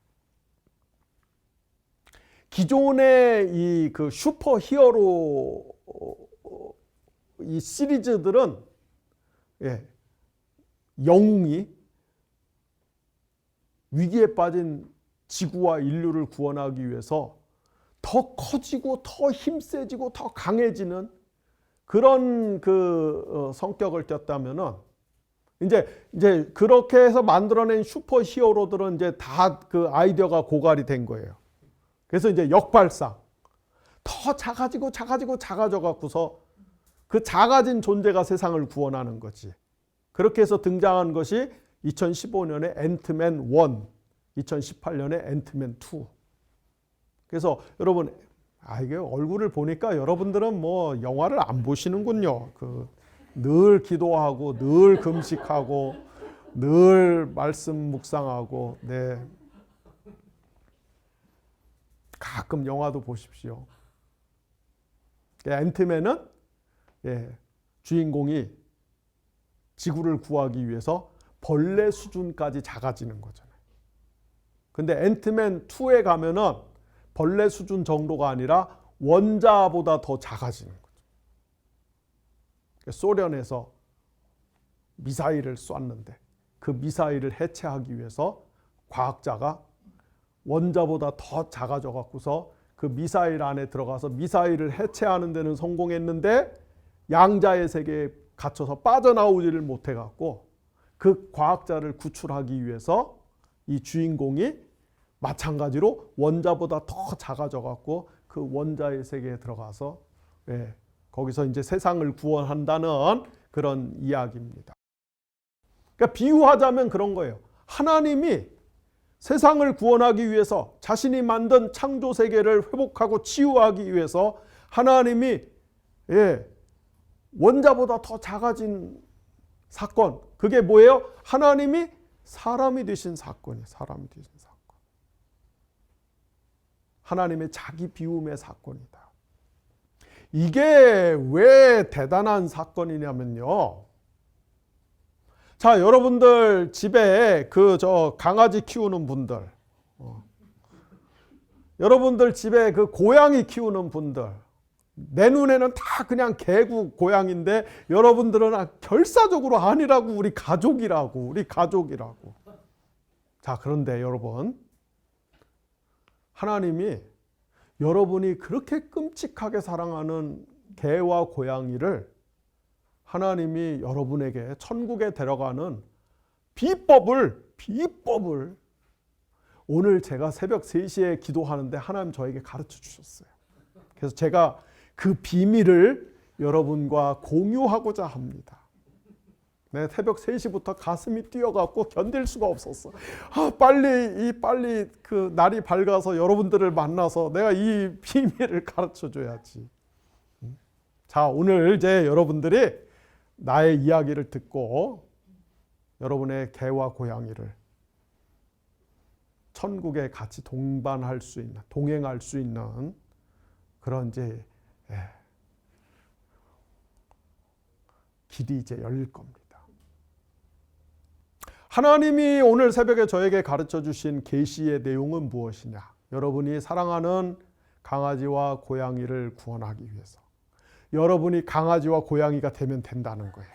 기존의 이 그 슈퍼 히어로 이 시리즈들은 영웅이 위기에 빠진 지구와 인류를 구원하기 위해서 더 커지고 더 힘세지고 더 강해지는 그런 성격을 띄었다면은 이제 그렇게 해서 만들어낸 슈퍼 히어로들은 이제 다 그 아이디어가 고갈이 된 거예요. 그래서 이제 역발상 더 작아져 갖고서 그 작아진 존재가 세상을 구원하는 거지. 그렇게 해서 등장한 것이 2015년에 앤트맨 1, 2018년에 앤트맨 2. 그래서 여러분, 이게 얼굴을 보니까 여러분들은 뭐 영화를 안 보시는군요. 늘 기도하고, 늘 금식하고, 늘 말씀 묵상하고, 가끔 영화도 보십시오. 앤트맨은 주인공이 지구를 구하기 위해서 벌레 수준까지 작아지는 거잖아요. 근데 앤트맨 2에 가면은 벌레 수준 정도가 아니라 원자보다 더 작아지는 거죠. 소련에서 미사일을 쐈는데 그 미사일을 해체하기 위해서 과학자가 원자보다 더 작아져 갖고서 그 미사일 안에 들어가서 미사일을 해체하는 데는 성공했는데 양자의 세계에 갇혀서 빠져나오지를 못해 갖고 그 과학자를 구출하기 위해서 이 주인공이 마찬가지로 원자보다 더 작아져 갖고 그 원자의 세계에 들어가서 거기서 이제 세상을 구원한다는 그런 이야기입니다. 그러니까 비유하자면 그런 거예요. 하나님이 세상을 구원하기 위해서 자신이 만든 창조 세계를 회복하고 치유하기 위해서 하나님이 원자보다 더 작아진 사건, 그게 뭐예요? 하나님이 사람이 되신 사건이에요. 사람이 되신 사건. 하나님의 자기 비움의 사건이다. 이게 왜 대단한 사건이냐면요. 자, 여러분들 집에 강아지 키우는 분들, 여러분들 집에 고양이 키우는 분들, 내 눈에는 다 그냥 개고 고양인데 여러분들은 결사적으로 아니라고, 우리 가족이라고. 자, 그런데 여러분, 하나님이 여러분이 그렇게 끔찍하게 사랑하는 개와 고양이를 하나님이 여러분에게 천국에 데려가는 비법을 오늘 제가 새벽 3시에 기도하는데 하나님 저에게 가르쳐 주셨어요. 그래서 제가 그 비밀을 여러분과 공유하고자 합니다. 새벽 3시부터 가슴이 뛰어갖고 견딜 수가 없었어. 빨리 그 날이 밝아서 여러분들을 만나서 내가 이 비밀을 가르쳐 줘야지. 자, 오늘 이제 여러분들이 나의 이야기를 듣고 여러분의 개와 고양이를 천국에 같이 동반할 수 있는, 동행할 수 있는 그런 이제 길이 이제 열릴 겁니다. 하나님이 오늘 새벽에 저에게 가르쳐 주신 계시의 내용은 무엇이냐? 여러분이 사랑하는 강아지와 고양이를 구원하기 위해서 여러분이 강아지와 고양이가 되면 된다는 거예요.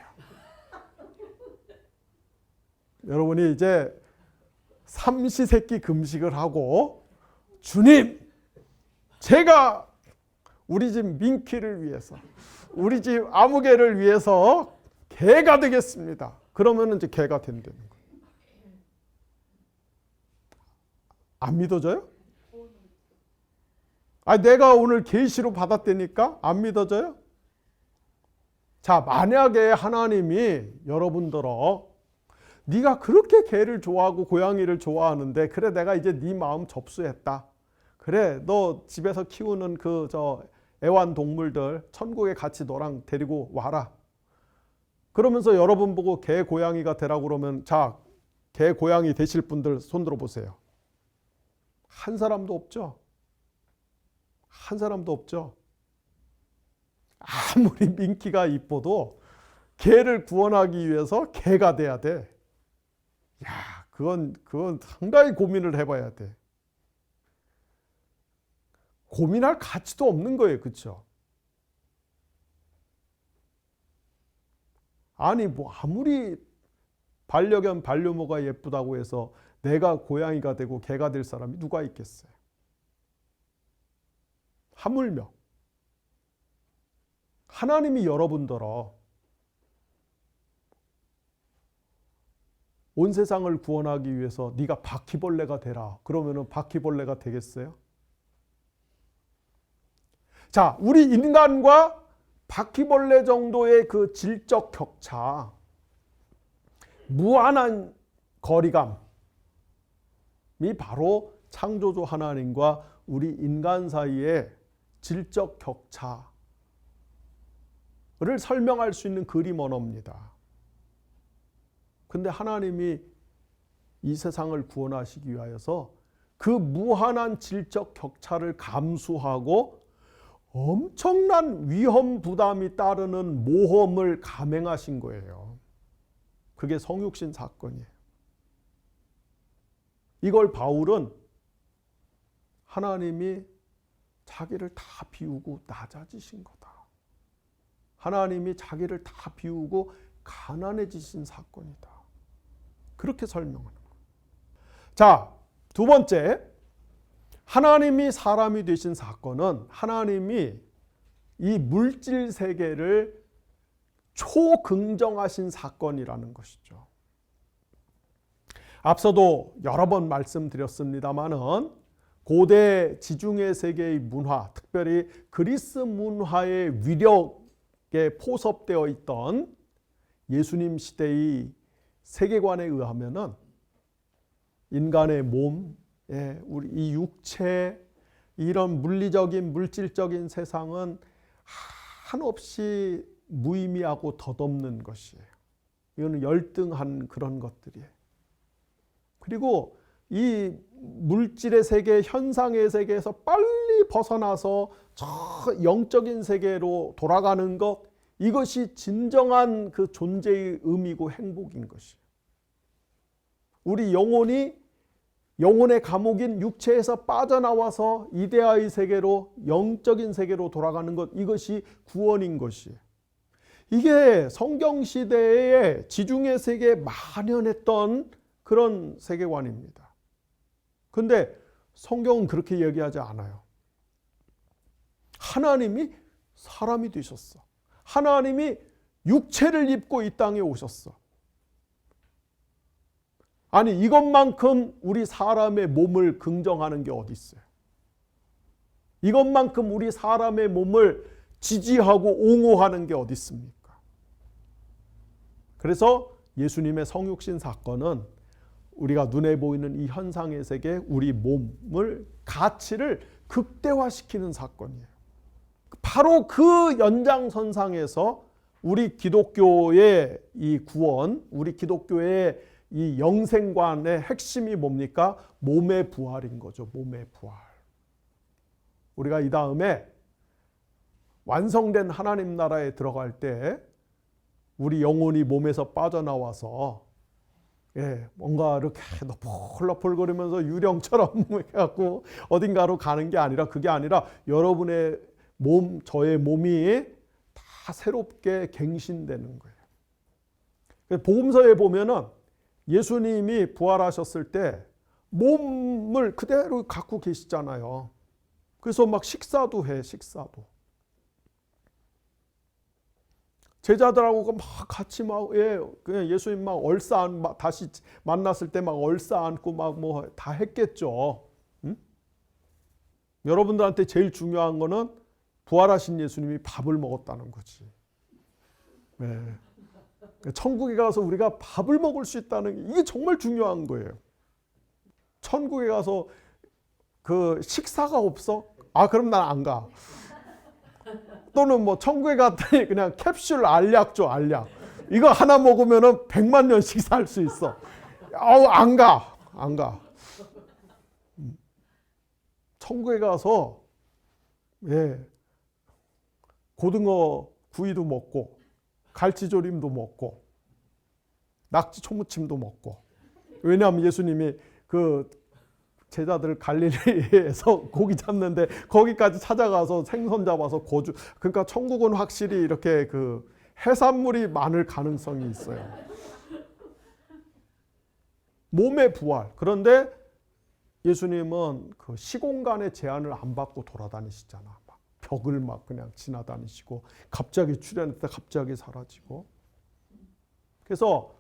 여러분이 이제 삼시세끼 금식을 하고 주님, 제가 우리 집 민키를 위해서, 우리 집 아무개를 위해서 개가 되겠습니다. 그러면 이제 개가 된다는 거예요. 안 믿어져요? 내가 오늘 계시로 받았다니까 안 믿어져요? 자, 만약에 하나님이 여러분들어 네가 그렇게 개를 좋아하고 고양이를 좋아하는데 그래 내가 이제 네 마음 접수했다. 그래 너 집에서 키우는 그 애완동물들 천국에 같이 너랑 데리고 와라. 그러면서 여러분 보고 개 고양이가 되라고 그러면 자, 개 고양이 되실 분들 손 들어 보세요. 한 사람도 없죠. 한 사람도 없죠. 아무리 민키가 이뻐도 개를 구원하기 위해서 개가 돼야 돼. 야, 그건 상당히 고민을 해봐야 돼. 고민할 가치도 없는 거예요. 그렇죠? 아니 뭐 아무리 반려견 반려묘가 예쁘다고 해서 내가 고양이가 되고 개가 될 사람이 누가 있겠어요? 하물며 하나님이 여러분들어 온 세상을 구원하기 위해서 네가 바퀴벌레가 되라. 그러면은 바퀴벌레가 되겠어요? 자, 우리 인간과 바퀴벌레 정도의 그 질적 격차, 무한한 거리감이 바로 창조주 하나님과 우리 인간 사이의 질적 격차를 설명할 수 있는 그림 언어입니다. 근데 하나님이 이 세상을 구원하시기 위하여서 그 무한한 질적 격차를 감수하고 엄청난 위험 부담이 따르는 모험을 감행하신 거예요. 그게 성육신 사건이에요. 이걸 바울은 하나님이 자기를 다 비우고 낮아지신 거다. 하나님이 자기를 다 비우고 가난해지신 사건이다. 그렇게 설명하는 거예요. 자, 두 번째, 하나님이 사람이 되신 사건은 하나님이 이 물질 세계를 초긍정하신 사건이라는 것이죠. 앞서도 여러 번 말씀드렸습니다마는 고대 지중해 세계의 문화, 특별히 그리스 문화의 위력에 포섭되어 있던 예수님 시대의 세계관에 의하면은 인간의 몸, 우리 이 육체, 이런 물리적인 물질적인 세상은 한없이 무의미하고 덧없는 것이에요. 이거는 열등한 그런 것들이에요. 그리고 이 물질의 세계, 현상의 세계에서 빨리 벗어나서 저 영적인 세계로 돌아가는 것, 이것이 진정한 그 존재의 의미고 행복인 것이에요. 우리 영혼의 감옥인 육체에서 빠져나와서 이데아의 세계로, 영적인 세계로 돌아가는 것, 이것이 구원인 것이에요. 이게 성경시대에 지중해 세계에 만연했던 그런 세계관입니다. 그런데 성경은 그렇게 얘기하지 않아요. 하나님이 사람이 되셨어. 하나님이 육체를 입고 이 땅에 오셨어. 아니, 이것만큼 우리 사람의 몸을 긍정하는 게 어디 있어요? 이것만큼 우리 사람의 몸을 지지하고 옹호하는 게 어디 있습니까? 그래서 예수님의 성육신 사건은 우리가 눈에 보이는 이 현상의 세계, 우리 몸을, 가치를 극대화시키는 사건이에요. 바로 그 연장선상에서 우리 기독교의 이 구원, 우리 기독교의 이 영생관의 핵심이 뭡니까? 몸의 부활인 거죠. 몸의 부활. 우리가 이 다음에 완성된 하나님 나라에 들어갈 때 우리 영혼이 몸에서 빠져나와서 뭔가 이렇게 너풀너풀거리면서 유령처럼 해갖고 어딘가로 가는 게 아니라, 그게 아니라 여러분의 몸, 저의 몸이 다 새롭게 갱신되는 거예요. 복음서에 보면은 예수님이 부활하셨을 때 몸을 그대로 갖고 계시잖아요. 그래서 막 식사도 해, 식사도. 제자들하고 막 같이 막, 그냥 예수님 막 다시 만났을 때 막 얼싸 안고 막 뭐 다 했겠죠. 응? 여러분들한테 제일 중요한 거는 부활하신 예수님이 밥을 먹었다는 거지. 네. 천국에 가서 우리가 밥을 먹을 수 있다는 게 이게 정말 중요한 거예요. 천국에 가서 그 식사가 없어? 그럼 난 안 가. 또는 뭐 천국에 갔더니 그냥 캡슐 알약 줘, 알약. 이거 하나 먹으면은 100만 년 식사할 수 있어. 안 가. 천국에 가서 고등어 구이도 먹고 갈치조림도 먹고 낙지 초무침도 먹고. 왜냐하면 예수님이 그 제자들 갈릴리에서 고기 잡는데 거기까지 찾아가서 생선 잡아서 그러니까 천국은 확실히 이렇게 그 해산물이 많을 가능성이 있어요. 몸의 부활. 그런데 예수님은 그 시공간의 제한을 안 받고 돌아다니시잖아. 막 벽을 막 그냥 지나다니시고 갑자기 출현했다 갑자기 사라지고. 그래서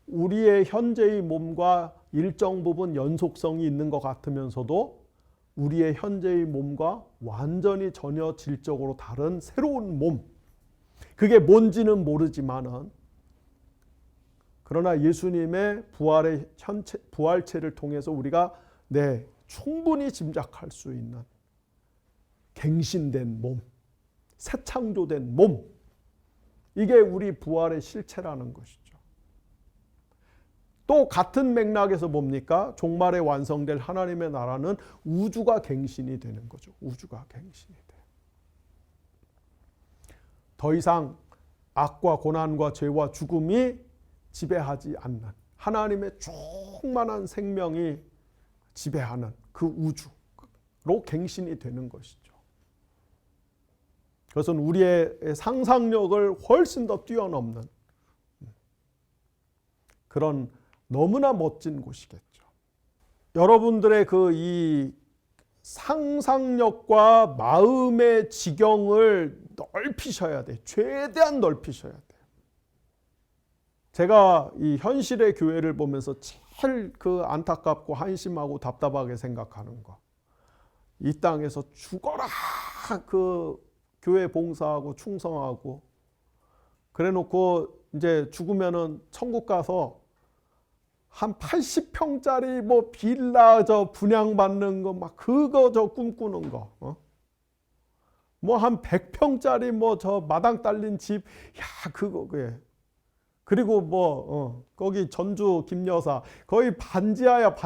우리의 현재의 몸과 일정 부분 연속성이 있는 것 같으면서도 우리의 현재의 몸과 완전히 전혀 질적으로 다른 새로운 몸. 그게 뭔지는 모르지만은 그러나 예수님의 부활체를 통해서 우리가 충분히 짐작할 수 있는 갱신된 몸, 새 창조된 몸. 이게 우리 부활의 실체라는 것이죠. 또 같은 맥락에서 뭡니까? 종말에 완성될 하나님의 나라는 우주가 갱신이 되는 거죠. 우주가 갱신이 돼. 더 이상 악과 고난과 죄와 죽음이 지배하지 않는 하나님의 충만한 생명이 지배하는 그 우주로 갱신이 되는 것이죠. 그것은 우리의 상상력을 훨씬 더 뛰어넘는 그런 너무나 멋진 곳이겠죠. 여러분들의 이 상상력과 마음의 지경을 넓히셔야 돼. 최대한 넓히셔야 돼. 제가 이 현실의 교회를 보면서 제일 그 안타깝고 한심하고 답답하게 생각하는 거. 이 땅에서 죽어라 그 교회 봉사하고 충성하고 그래 놓고 이제 죽으면은 천국 가서 한 80평짜리 뭐 빌라 분양받는 거 막 그거 꿈꾸는 거. 뭐 한 100평짜리 뭐 마당 딸린 집, 그거 그리고 거기 전주 김여사 거의 반지하야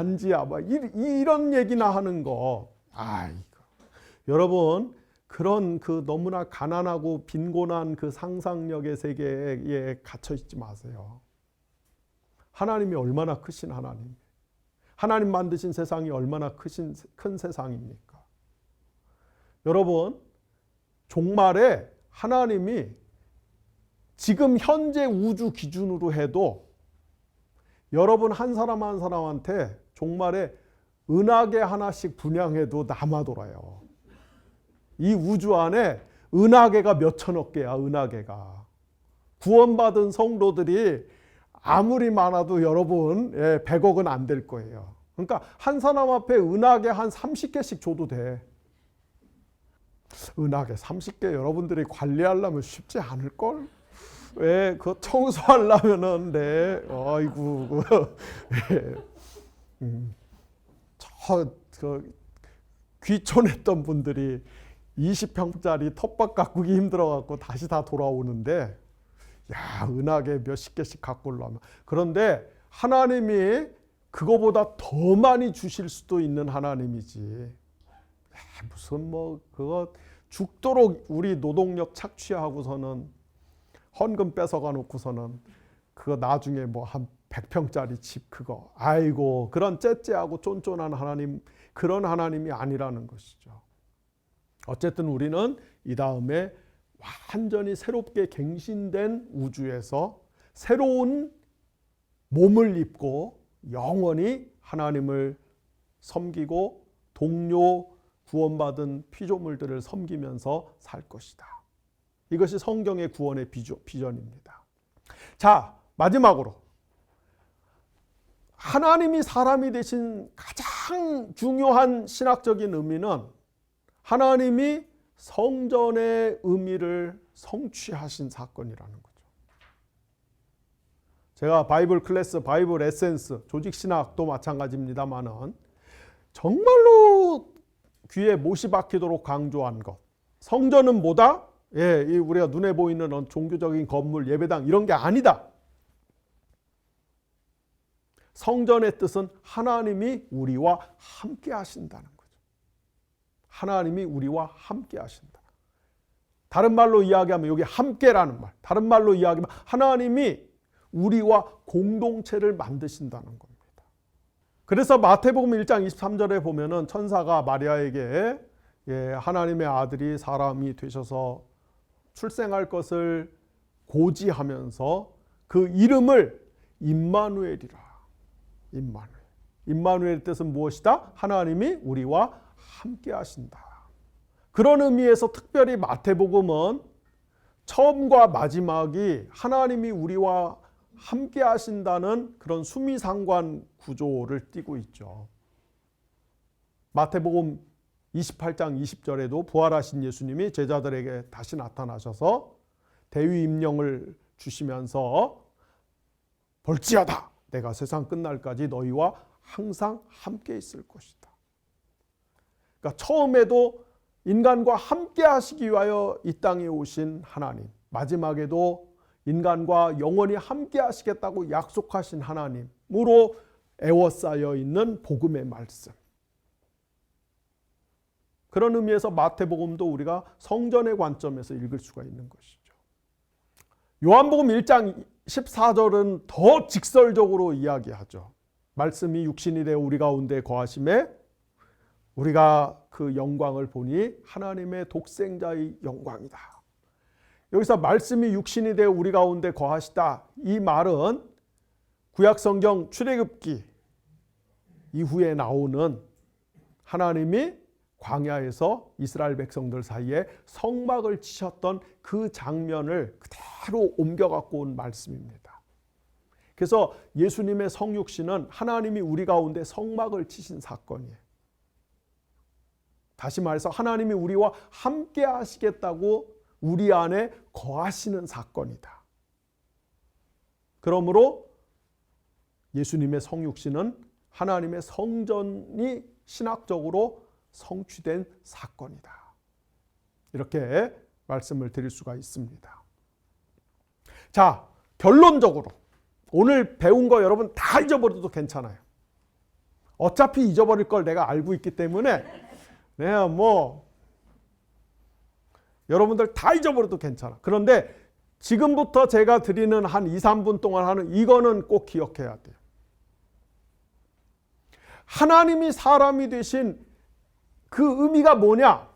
막 이런 얘기나 하는 거. 여러분 그런 그 너무나 가난하고 빈곤한 그 상상력의 세계에 갇혀 있지 마세요. 하나님이 얼마나 크신 하나님. 하나님 만드신 세상이 얼마나 큰 세상입니까? 여러분, 종말에 하나님이 지금 현재 우주 기준으로 해도 여러분 한 사람 한 사람한테 종말에 은하계 하나씩 분양해도 남아돌아요. 이 우주 안에 은하계가 몇천억 개야, 은하계가. 구원받은 성도들이 아무리 많아도 여러분 100억은 안 될 거예요. 그러니까 한 사람 앞에 은하계 한 30개씩 줘도 돼. 은하계 30개 여러분들이 관리하려면 쉽지 않을걸? 왜 그 청소하려면은 아이고 저 귀촌했던 분들이 20평짜리 텃밭 가꾸기 힘들어갖고 다시 다 돌아오는데 은하계 몇십 개씩 갖고 올라오면. 그런데 하나님이 그거보다 더 많이 주실 수도 있는 하나님이지. 무슨 그거 죽도록 우리 노동력 착취하고서는 헌금 뺏어가 놓고서는 그거 나중에 한 100평짜리 집 그거. 아이고 그런 째째하고 쫀쫀한 하나님, 그런 하나님이 아니라는 것이죠. 어쨌든 우리는 이 다음에 완전히 새롭게 갱신된 우주에서 새로운 몸을 입고 영원히 하나님을 섬기고 동료 구원받은 피조물들을 섬기면서 살 것이다. 이것이 성경의 구원의 비전입니다. 자, 마지막으로 하나님이 사람이 되신 가장 중요한 신학적인 의미는 하나님이 성전의 의미를 성취하신 사건이라는 거죠. 제가 바이블 클래스, 바이블 에센스, 조직신학도 마찬가지입니다만은 정말로 귀에 못이 박히도록 강조한 것. 성전은 뭐다? 우리가 눈에 보이는 종교적인 건물, 예배당 이런 게 아니다. 성전의 뜻은 하나님이 우리와 함께 하신다는 거죠. 하나님이 우리와 함께 하신다. 다른 말로 이야기하면 여기 함께라는 말. 다른 말로 이야기하면 하나님이 우리와 공동체를 만드신다는 겁니다. 그래서 마태복음 1장 23절에 보면은 천사가 마리아에게 하나님의 아들이 사람이 되셔서 출생할 것을 고지하면서 그 이름을 임마누엘이라. 임마누엘의 뜻은 무엇이다? 하나님이 우리와 함께 하신다. 그런 의미에서 특별히 마태복음은 처음과 마지막이 하나님이 우리와 함께 하신다는 그런 수미상관 구조를 띠고 있죠. 마태복음 28장 20절에도 부활하신 예수님이 제자들에게 다시 나타나셔서 대위 임령을 주시면서 볼지어다 내가 세상 끝날까지 너희와 항상 함께 있을 것이다. 그러니까 처음에도 인간과 함께 하시기 위하여 이 땅에 오신 하나님, 마지막에도 인간과 영원히 함께 하시겠다고 약속하신 하나님으로 에워싸여 있는 복음의 말씀. 그런 의미에서 마태복음도 우리가 성전의 관점에서 읽을 수가 있는 것이죠. 요한복음 1장 14절은 더 직설적으로 이야기하죠. 말씀이 육신이 되어 우리 가운데 거하심에 우리가 그 영광을 보니 하나님의 독생자의 영광이다. 여기서 말씀이 육신이 되어 우리 가운데 거하시다. 이 말은 구약성경 출애굽기 이후에 나오는 하나님이 광야에서 이스라엘 백성들 사이에 성막을 치셨던 그 장면을 그대로 옮겨갖고 온 말씀입니다. 그래서 예수님의 성육신은 하나님이 우리 가운데 성막을 치신 사건이에요. 다시 말해서 하나님이 우리와 함께 하시겠다고 우리 안에 거하시는 사건이다. 그러므로 예수님의 성육신은 하나님의 성전이 신학적으로 성취된 사건이다. 이렇게 말씀을 드릴 수가 있습니다. 자, 결론적으로 오늘 배운 거 여러분 다 잊어버려도 괜찮아요. 어차피 잊어버릴 걸 내가 알고 있기 때문에 내가 여러분들 다 잊어버려도 괜찮아. 그런데 지금부터 제가 드리는 한 2, 3분 동안 하는 이거는 꼭 기억해야 돼요. 하나님이 사람이 되신 그 의미가 뭐냐?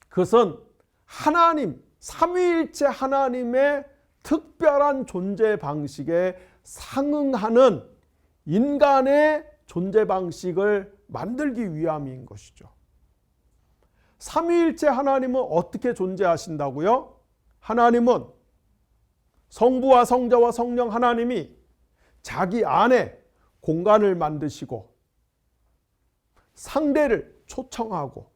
그것은 하나님, 삼위일체 하나님의 특별한 존재 방식에 상응하는 인간의 존재 방식을 만들기 위함인 것이죠. 삼위일체 하나님은 어떻게 존재하신다고요? 하나님은 성부와 성자와 성령 하나님이 자기 안에 공간을 만드시고 상대를 초청하고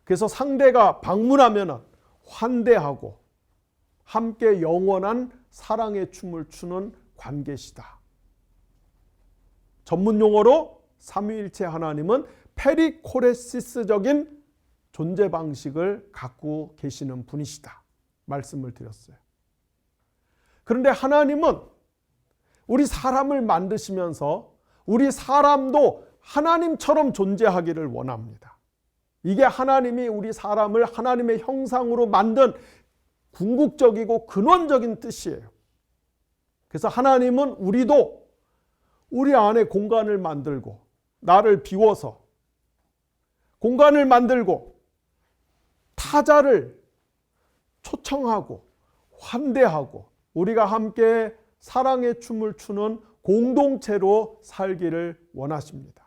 그래서 상대가 방문하면 환대하고 함께 영원한 사랑의 춤을 추는 관계시다. 전문 용어로 삼위일체 하나님은 페리코레시스적인 존재 방식을 갖고 계시는 분이시다. 말씀을 드렸어요. 그런데 하나님은 우리 사람을 만드시면서 우리 사람도 하나님처럼 존재하기를 원합니다. 이게 하나님이 우리 사람을 하나님의 형상으로 만든 궁극적이고 근원적인 뜻이에요. 그래서 하나님은 우리도 우리 안에 공간을 만들고 나를 비워서 공간을 만들고 타자를 초청하고 환대하고 우리가 함께 사랑의 춤을 추는 공동체로 살기를 원하십니다.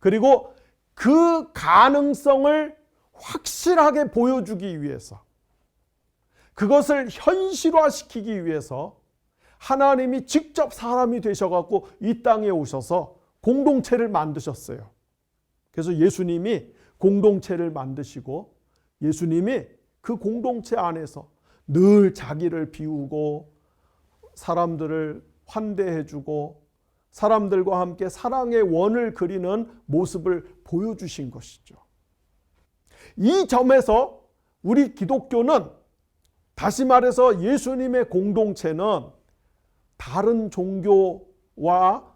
그리고 그 가능성을 확실하게 보여주기 위해서, 그것을 현실화시키기 위해서 하나님이 직접 사람이 되셔갖고 이 땅에 오셔서 공동체를 만드셨어요. 그래서 예수님이 공동체를 만드시고 예수님이 그 공동체 안에서 늘 자기를 비우고 사람들을 환대해주고 사람들과 함께 사랑의 원을 그리는 모습을 보여주신 것이죠. 이 점에서 우리 기독교는, 다시 말해서 예수님의 공동체는 다른 종교와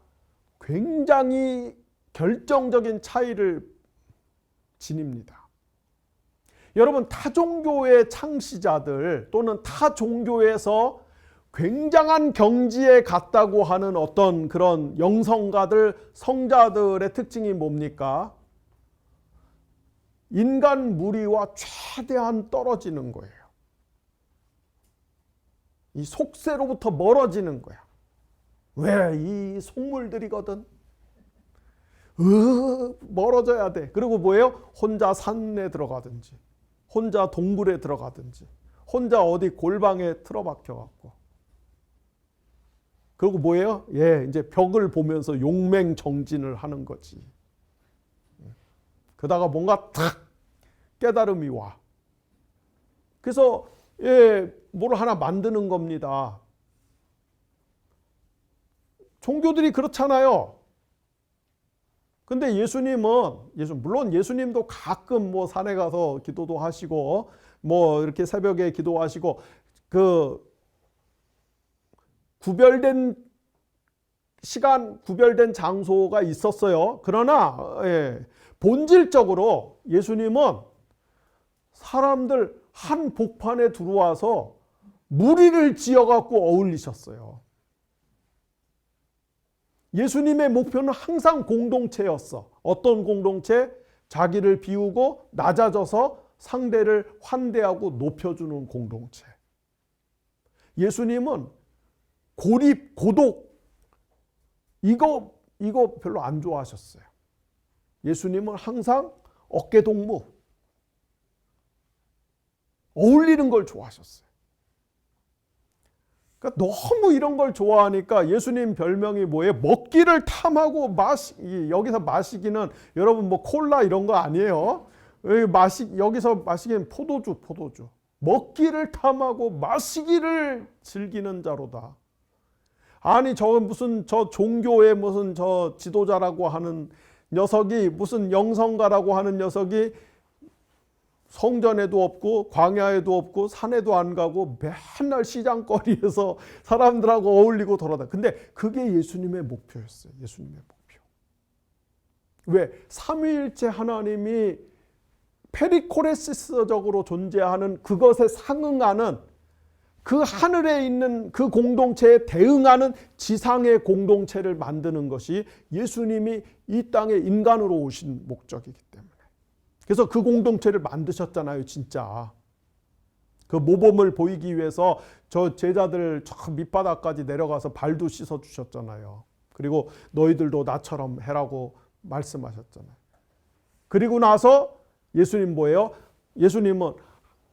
굉장히 결정적인 차이를 지닙니다. 여러분, 타 종교의 창시자들 또는 타 종교에서 굉장한 경지에 갔다고 하는 어떤 그런 영성가들, 성자들의 특징이 뭡니까? 인간 무리와 최대한 떨어지는 거예요. 이 속세로부터 멀어지는 거야. 왜? 이 속물들이거든. 멀어져야 돼. 그리고 뭐예요? 혼자 산에 들어가든지 혼자 동굴에 들어가든지 혼자 어디 골방에 틀어박혀 갖고, 그리고 뭐예요? 이제 벽을 보면서 용맹정진을 하는 거지. 그러다가 뭔가 탁 깨달음이 와. 그래서 뭘 하나 만드는 겁니다. 종교들이 그렇잖아요. 근데 물론 예수님도 가끔 뭐 산에 가서 기도도 하시고 뭐 이렇게 새벽에 기도하시고 그 구별된 시간, 구별된 장소가 있었어요. 그러나 본질적으로 예수님은 사람들 한 복판에 들어와서 무리를 지어갖고 어울리셨어요. 예수님의 목표는 항상 공동체였어. 어떤 공동체? 자기를 비우고 낮아져서 상대를 환대하고 높여주는 공동체. 예수님은 고립, 고독, 이거 별로 안 좋아하셨어요. 예수님은 항상 어깨동무, 어울리는 걸 좋아하셨어요. 그러니까 너무 이런 걸 좋아하니까 예수님 별명이 뭐예요? 먹기를 탐하고 여기서 마시기는 여러분 뭐 콜라 이런 거 아니에요. 여기서 마시기는 포도주. 먹기를 탐하고 마시기를 즐기는 자로다. 아니 저 종교의 무슨 저 지도자라고 하는 녀석이, 무슨 영성가라고 하는 녀석이 성전에도 없고 광야에도 없고 산에도 안 가고 맨날 시장거리에서 사람들하고 어울리고 돌아다. 근데 그게 예수님의 목표였어요. 예수님의 목표. 왜? 삼위일체 하나님이 페리코레시스적으로 존재하는 그것에 상응하는, 그 하늘에 있는 그 공동체에 대응하는 지상의 공동체를 만드는 것이 예수님이 이 땅에 인간으로 오신 목적이기 때문에. 그래서 그 공동체를 만드셨잖아요, 진짜. 그 모범을 보이기 위해서 저 제자들 저 밑바닥까지 내려가서 발도 씻어 주셨잖아요. 그리고 너희들도 나처럼 해라고 말씀하셨잖아요. 그리고 나서 예수님 뭐예요? 예수님은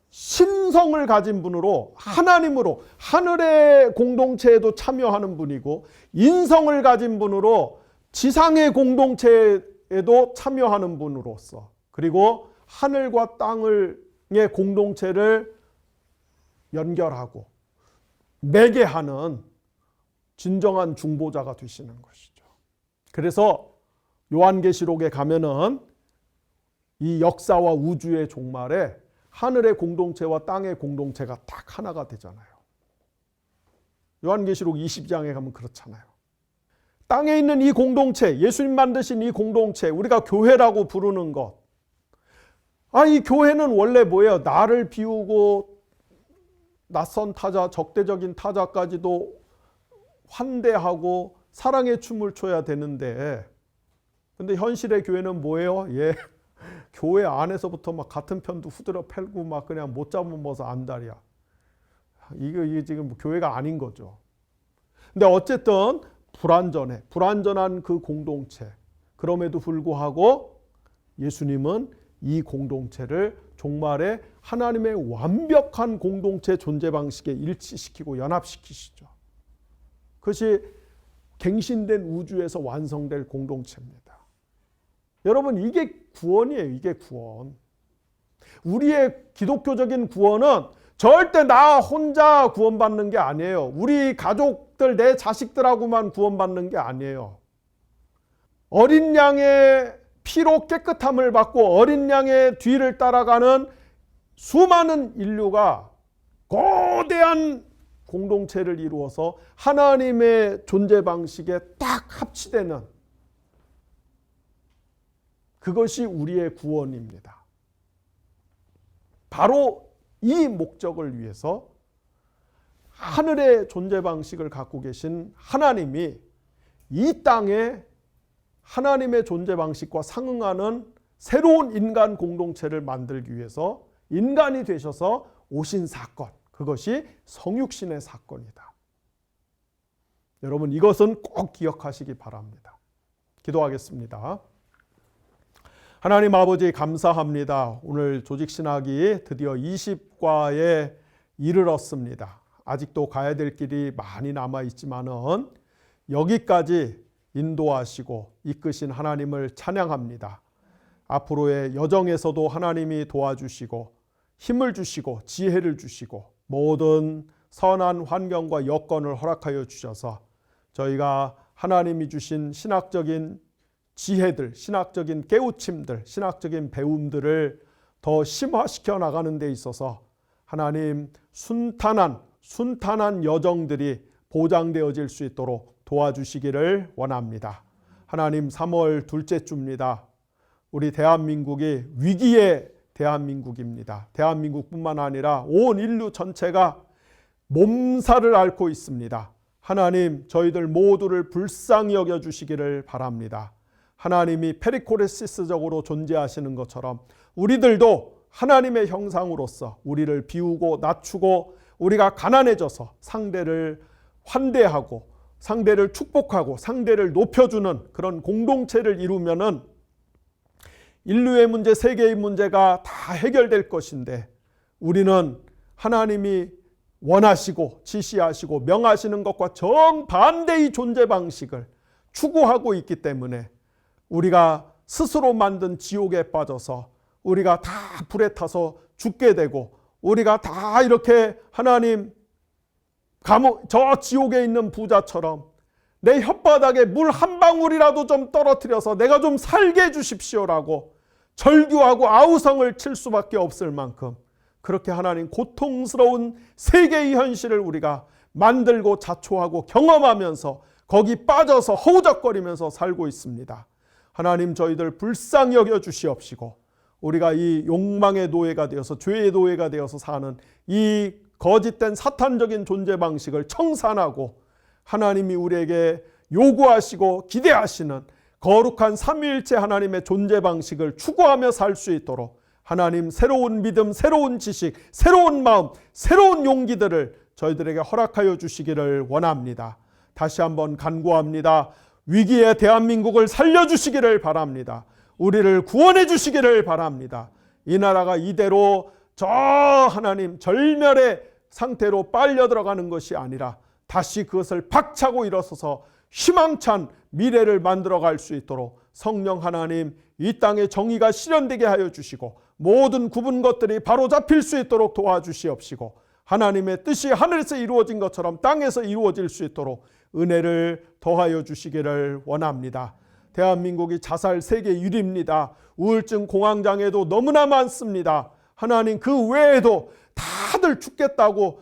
신성을 가진 분으로, 하나님으로 하늘의 공동체에도 참여하는 분이고, 인성을 가진 분으로 지상의 공동체에도 참여하는 분으로서, 그리고 하늘과 땅의 공동체를 연결하고 매개하는 진정한 중보자가 되시는 것이죠. 그래서 요한계시록에 가면은 이 역사와 우주의 종말에 하늘의 공동체와 땅의 공동체가 딱 하나가 되잖아요. 요한계시록 20장에 가면 그렇잖아요. 땅에 있는 이 공동체, 예수님 만드신 이 공동체, 우리가 교회라고 부르는 것. 이 교회는 원래 뭐예요? 나를 비우고 낯선 타자, 적대적인 타자까지도 환대하고 사랑의 춤을 춰야 되는데, 근데 현실의 교회는 뭐예요? 교회 안에서부터 막 같은 편도 후드려 펴고 막 그냥 못 잡아먹어서 안달이야. 이게 지금 교회가 아닌 거죠. 근데 어쨌든 불완전한 그 공동체. 그럼에도 불구하고 예수님은 이 공동체를 종말에 하나님의 완벽한 공동체 존재 방식에 일치시키고 연합시키시죠. 그것이 갱신된 우주에서 완성될 공동체입니다. 여러분, 이게 구원이에요. 이게 구원. 우리의 기독교적인 구원은 절대 나 혼자 구원받는 게 아니에요. 우리 가족들, 내 자식들하고만 구원받는 게 아니에요. 어린 양의 피로 깨끗함을 받고 어린 양의 뒤를 따라가는 수많은 인류가 거대한 공동체를 이루어서 하나님의 존재 방식에 딱 합치되는, 그것이 우리의 구원입니다. 바로 이 목적을 위해서 하늘의 존재 방식을 갖고 계신 하나님이 이 땅에 하나님의 존재 방식과 상응하는 새로운 인간 공동체를 만들기 위해서 인간이 되셔서 오신 사건, 그것이 성육신의 사건이다. 여러분, 이것은 꼭 기억하시기 바랍니다. 기도하겠습니다. 하나님 아버지, 감사합니다. 오늘 조직신학이 드디어 20과에 이르렀습니다. 아직도 가야 될 길이 많이 남아있지만은 여기까지 인도하시고 이끄신 하나님을 찬양합니다. 앞으로의 여정에서도 하나님이 도와주시고 힘을 주시고 지혜를 주시고 모든 선한 환경과 여건을 허락하여 주셔서 저희가 하나님이 주신 신학적인 지혜들, 신학적인 깨우침들, 신학적인 배움들을 더 심화시켜 나가는 데 있어서 하나님 순탄한 여정들이 보장되어질 수 있도록 도와주시기를 원합니다. 하나님, 3월 둘째 주입니다. 우리 대한민국이 위기의 대한민국입니다. 대한민국뿐만 아니라 온 인류 전체가 몸살을 앓고 있습니다. 하나님, 저희들 모두를 불쌍히 여겨주시기를 바랍니다. 하나님이 페리코레시스적으로 존재하시는 것처럼 우리들도 하나님의 형상으로서 우리를 비우고 낮추고 우리가 가난해져서 상대를 환대하고 상대를 축복하고 상대를 높여주는 그런 공동체를 이루면은 인류의 문제, 세계의 문제가 다 해결될 것인데, 우리는 하나님이 원하시고 지시하시고 명하시는 것과 정반대의 존재 방식을 추구하고 있기 때문에 우리가 스스로 만든 지옥에 빠져서 우리가 다 불에 타서 죽게 되고, 우리가 다 이렇게 하나님 감옥, 저 지옥에 있는 부자처럼 내 혓바닥에 물 한 방울이라도 좀 떨어뜨려서 내가 좀 살게 해주십시오라고 절규하고 아우성을 칠 수밖에 없을 만큼 그렇게 하나님 고통스러운 세계의 현실을 우리가 만들고 자초하고 경험하면서 거기 빠져서 허우적거리면서 살고 있습니다. 하나님, 저희들 불쌍히 여겨 주시옵시고 우리가 이 욕망의 노예가 되어서 죄의 노예가 되어서 사는 이 거짓된 사탄적인 존재 방식을 청산하고 하나님이 우리에게 요구하시고 기대하시는 거룩한 삼위일체 하나님의 존재 방식을 추구하며 살 수 있도록 하나님, 새로운 믿음, 새로운 지식, 새로운 마음, 새로운 용기들을 저희들에게 허락하여 주시기를 원합니다. 다시 한번 간구합니다. 위기의 대한민국을 살려주시기를 바랍니다. 우리를 구원해 주시기를 바랍니다. 이 나라가 이대로 저 하나님 절멸의 상태로 빨려 들어가는 것이 아니라 다시 그것을 박차고 일어서서 희망찬 미래를 만들어갈 수 있도록 성령 하나님, 이 땅에 정의가 실현되게 하여 주시고 모든 굽은 것들이 바로 잡힐 수 있도록 도와주시옵시고 하나님의 뜻이 하늘에서 이루어진 것처럼 땅에서 이루어질 수 있도록 은혜를 더하여 주시기를 원합니다. 대한민국이 자살 세계 1위입니다. 우울증 공황장애도 너무나 많습니다. 하나님, 그 외에도 다들 죽겠다고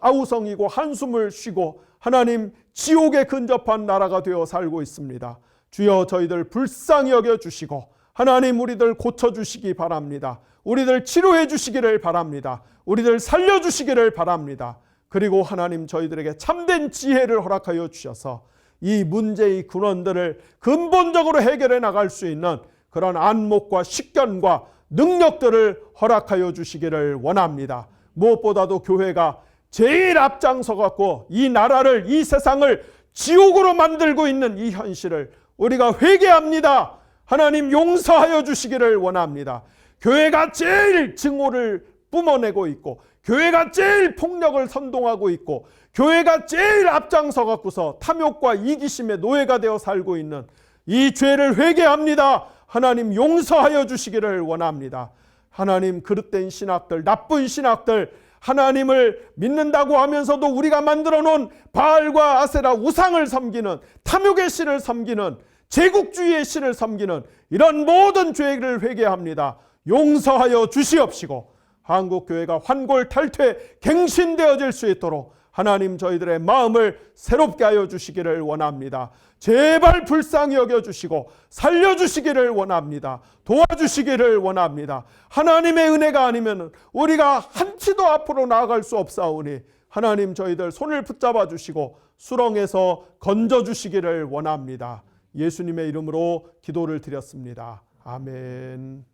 아우성이고 한숨을 쉬고 하나님, 지옥에 근접한 나라가 되어 살고 있습니다. 주여, 저희들 불쌍히 여겨주시고 하나님, 우리들 고쳐주시기 바랍니다. 우리들 치료해 주시기를 바랍니다. 우리들 살려주시기를 바랍니다. 그리고 하나님, 저희들에게 참된 지혜를 허락하여 주셔서 이 문제의 근원들을 근본적으로 해결해 나갈 수 있는 그런 안목과 식견과 능력들을 허락하여 주시기를 원합니다. 무엇보다도 교회가 제일 앞장서 갖고 이 나라를, 이 세상을 지옥으로 만들고 있는 이 현실을 우리가 회개합니다. 하나님 용서하여 주시기를 원합니다. 교회가 제일 증오를 뿜어내고 있고, 교회가 제일 폭력을 선동하고 있고, 교회가 제일 앞장서 갖고서 탐욕과 이기심의 노예가 되어 살고 있는 이 죄를 회개합니다. 하나님 용서하여 주시기를 원합니다. 하나님 그릇된 신학들, 나쁜 신학들, 하나님을 믿는다고 하면서도 우리가 만들어 놓은 바알과 아세라 우상을 섬기는, 탐욕의 신을 섬기는, 제국주의의 신을 섬기는 이런 모든 죄를 회개합니다. 용서하여 주시옵시고 한국교회가 환골탈퇴 갱신되어질 수 있도록 하나님 저희들의 마음을 새롭게 하여 주시기를 원합니다. 제발 불쌍히 여겨주시고 살려주시기를 원합니다. 도와주시기를 원합니다. 하나님의 은혜가 아니면 우리가 한치도 앞으로 나아갈 수 없사오니 하나님 저희들 손을 붙잡아 주시고 수렁에서 건져주시기를 원합니다. 예수님의 이름으로 기도를 드렸습니다. 아멘.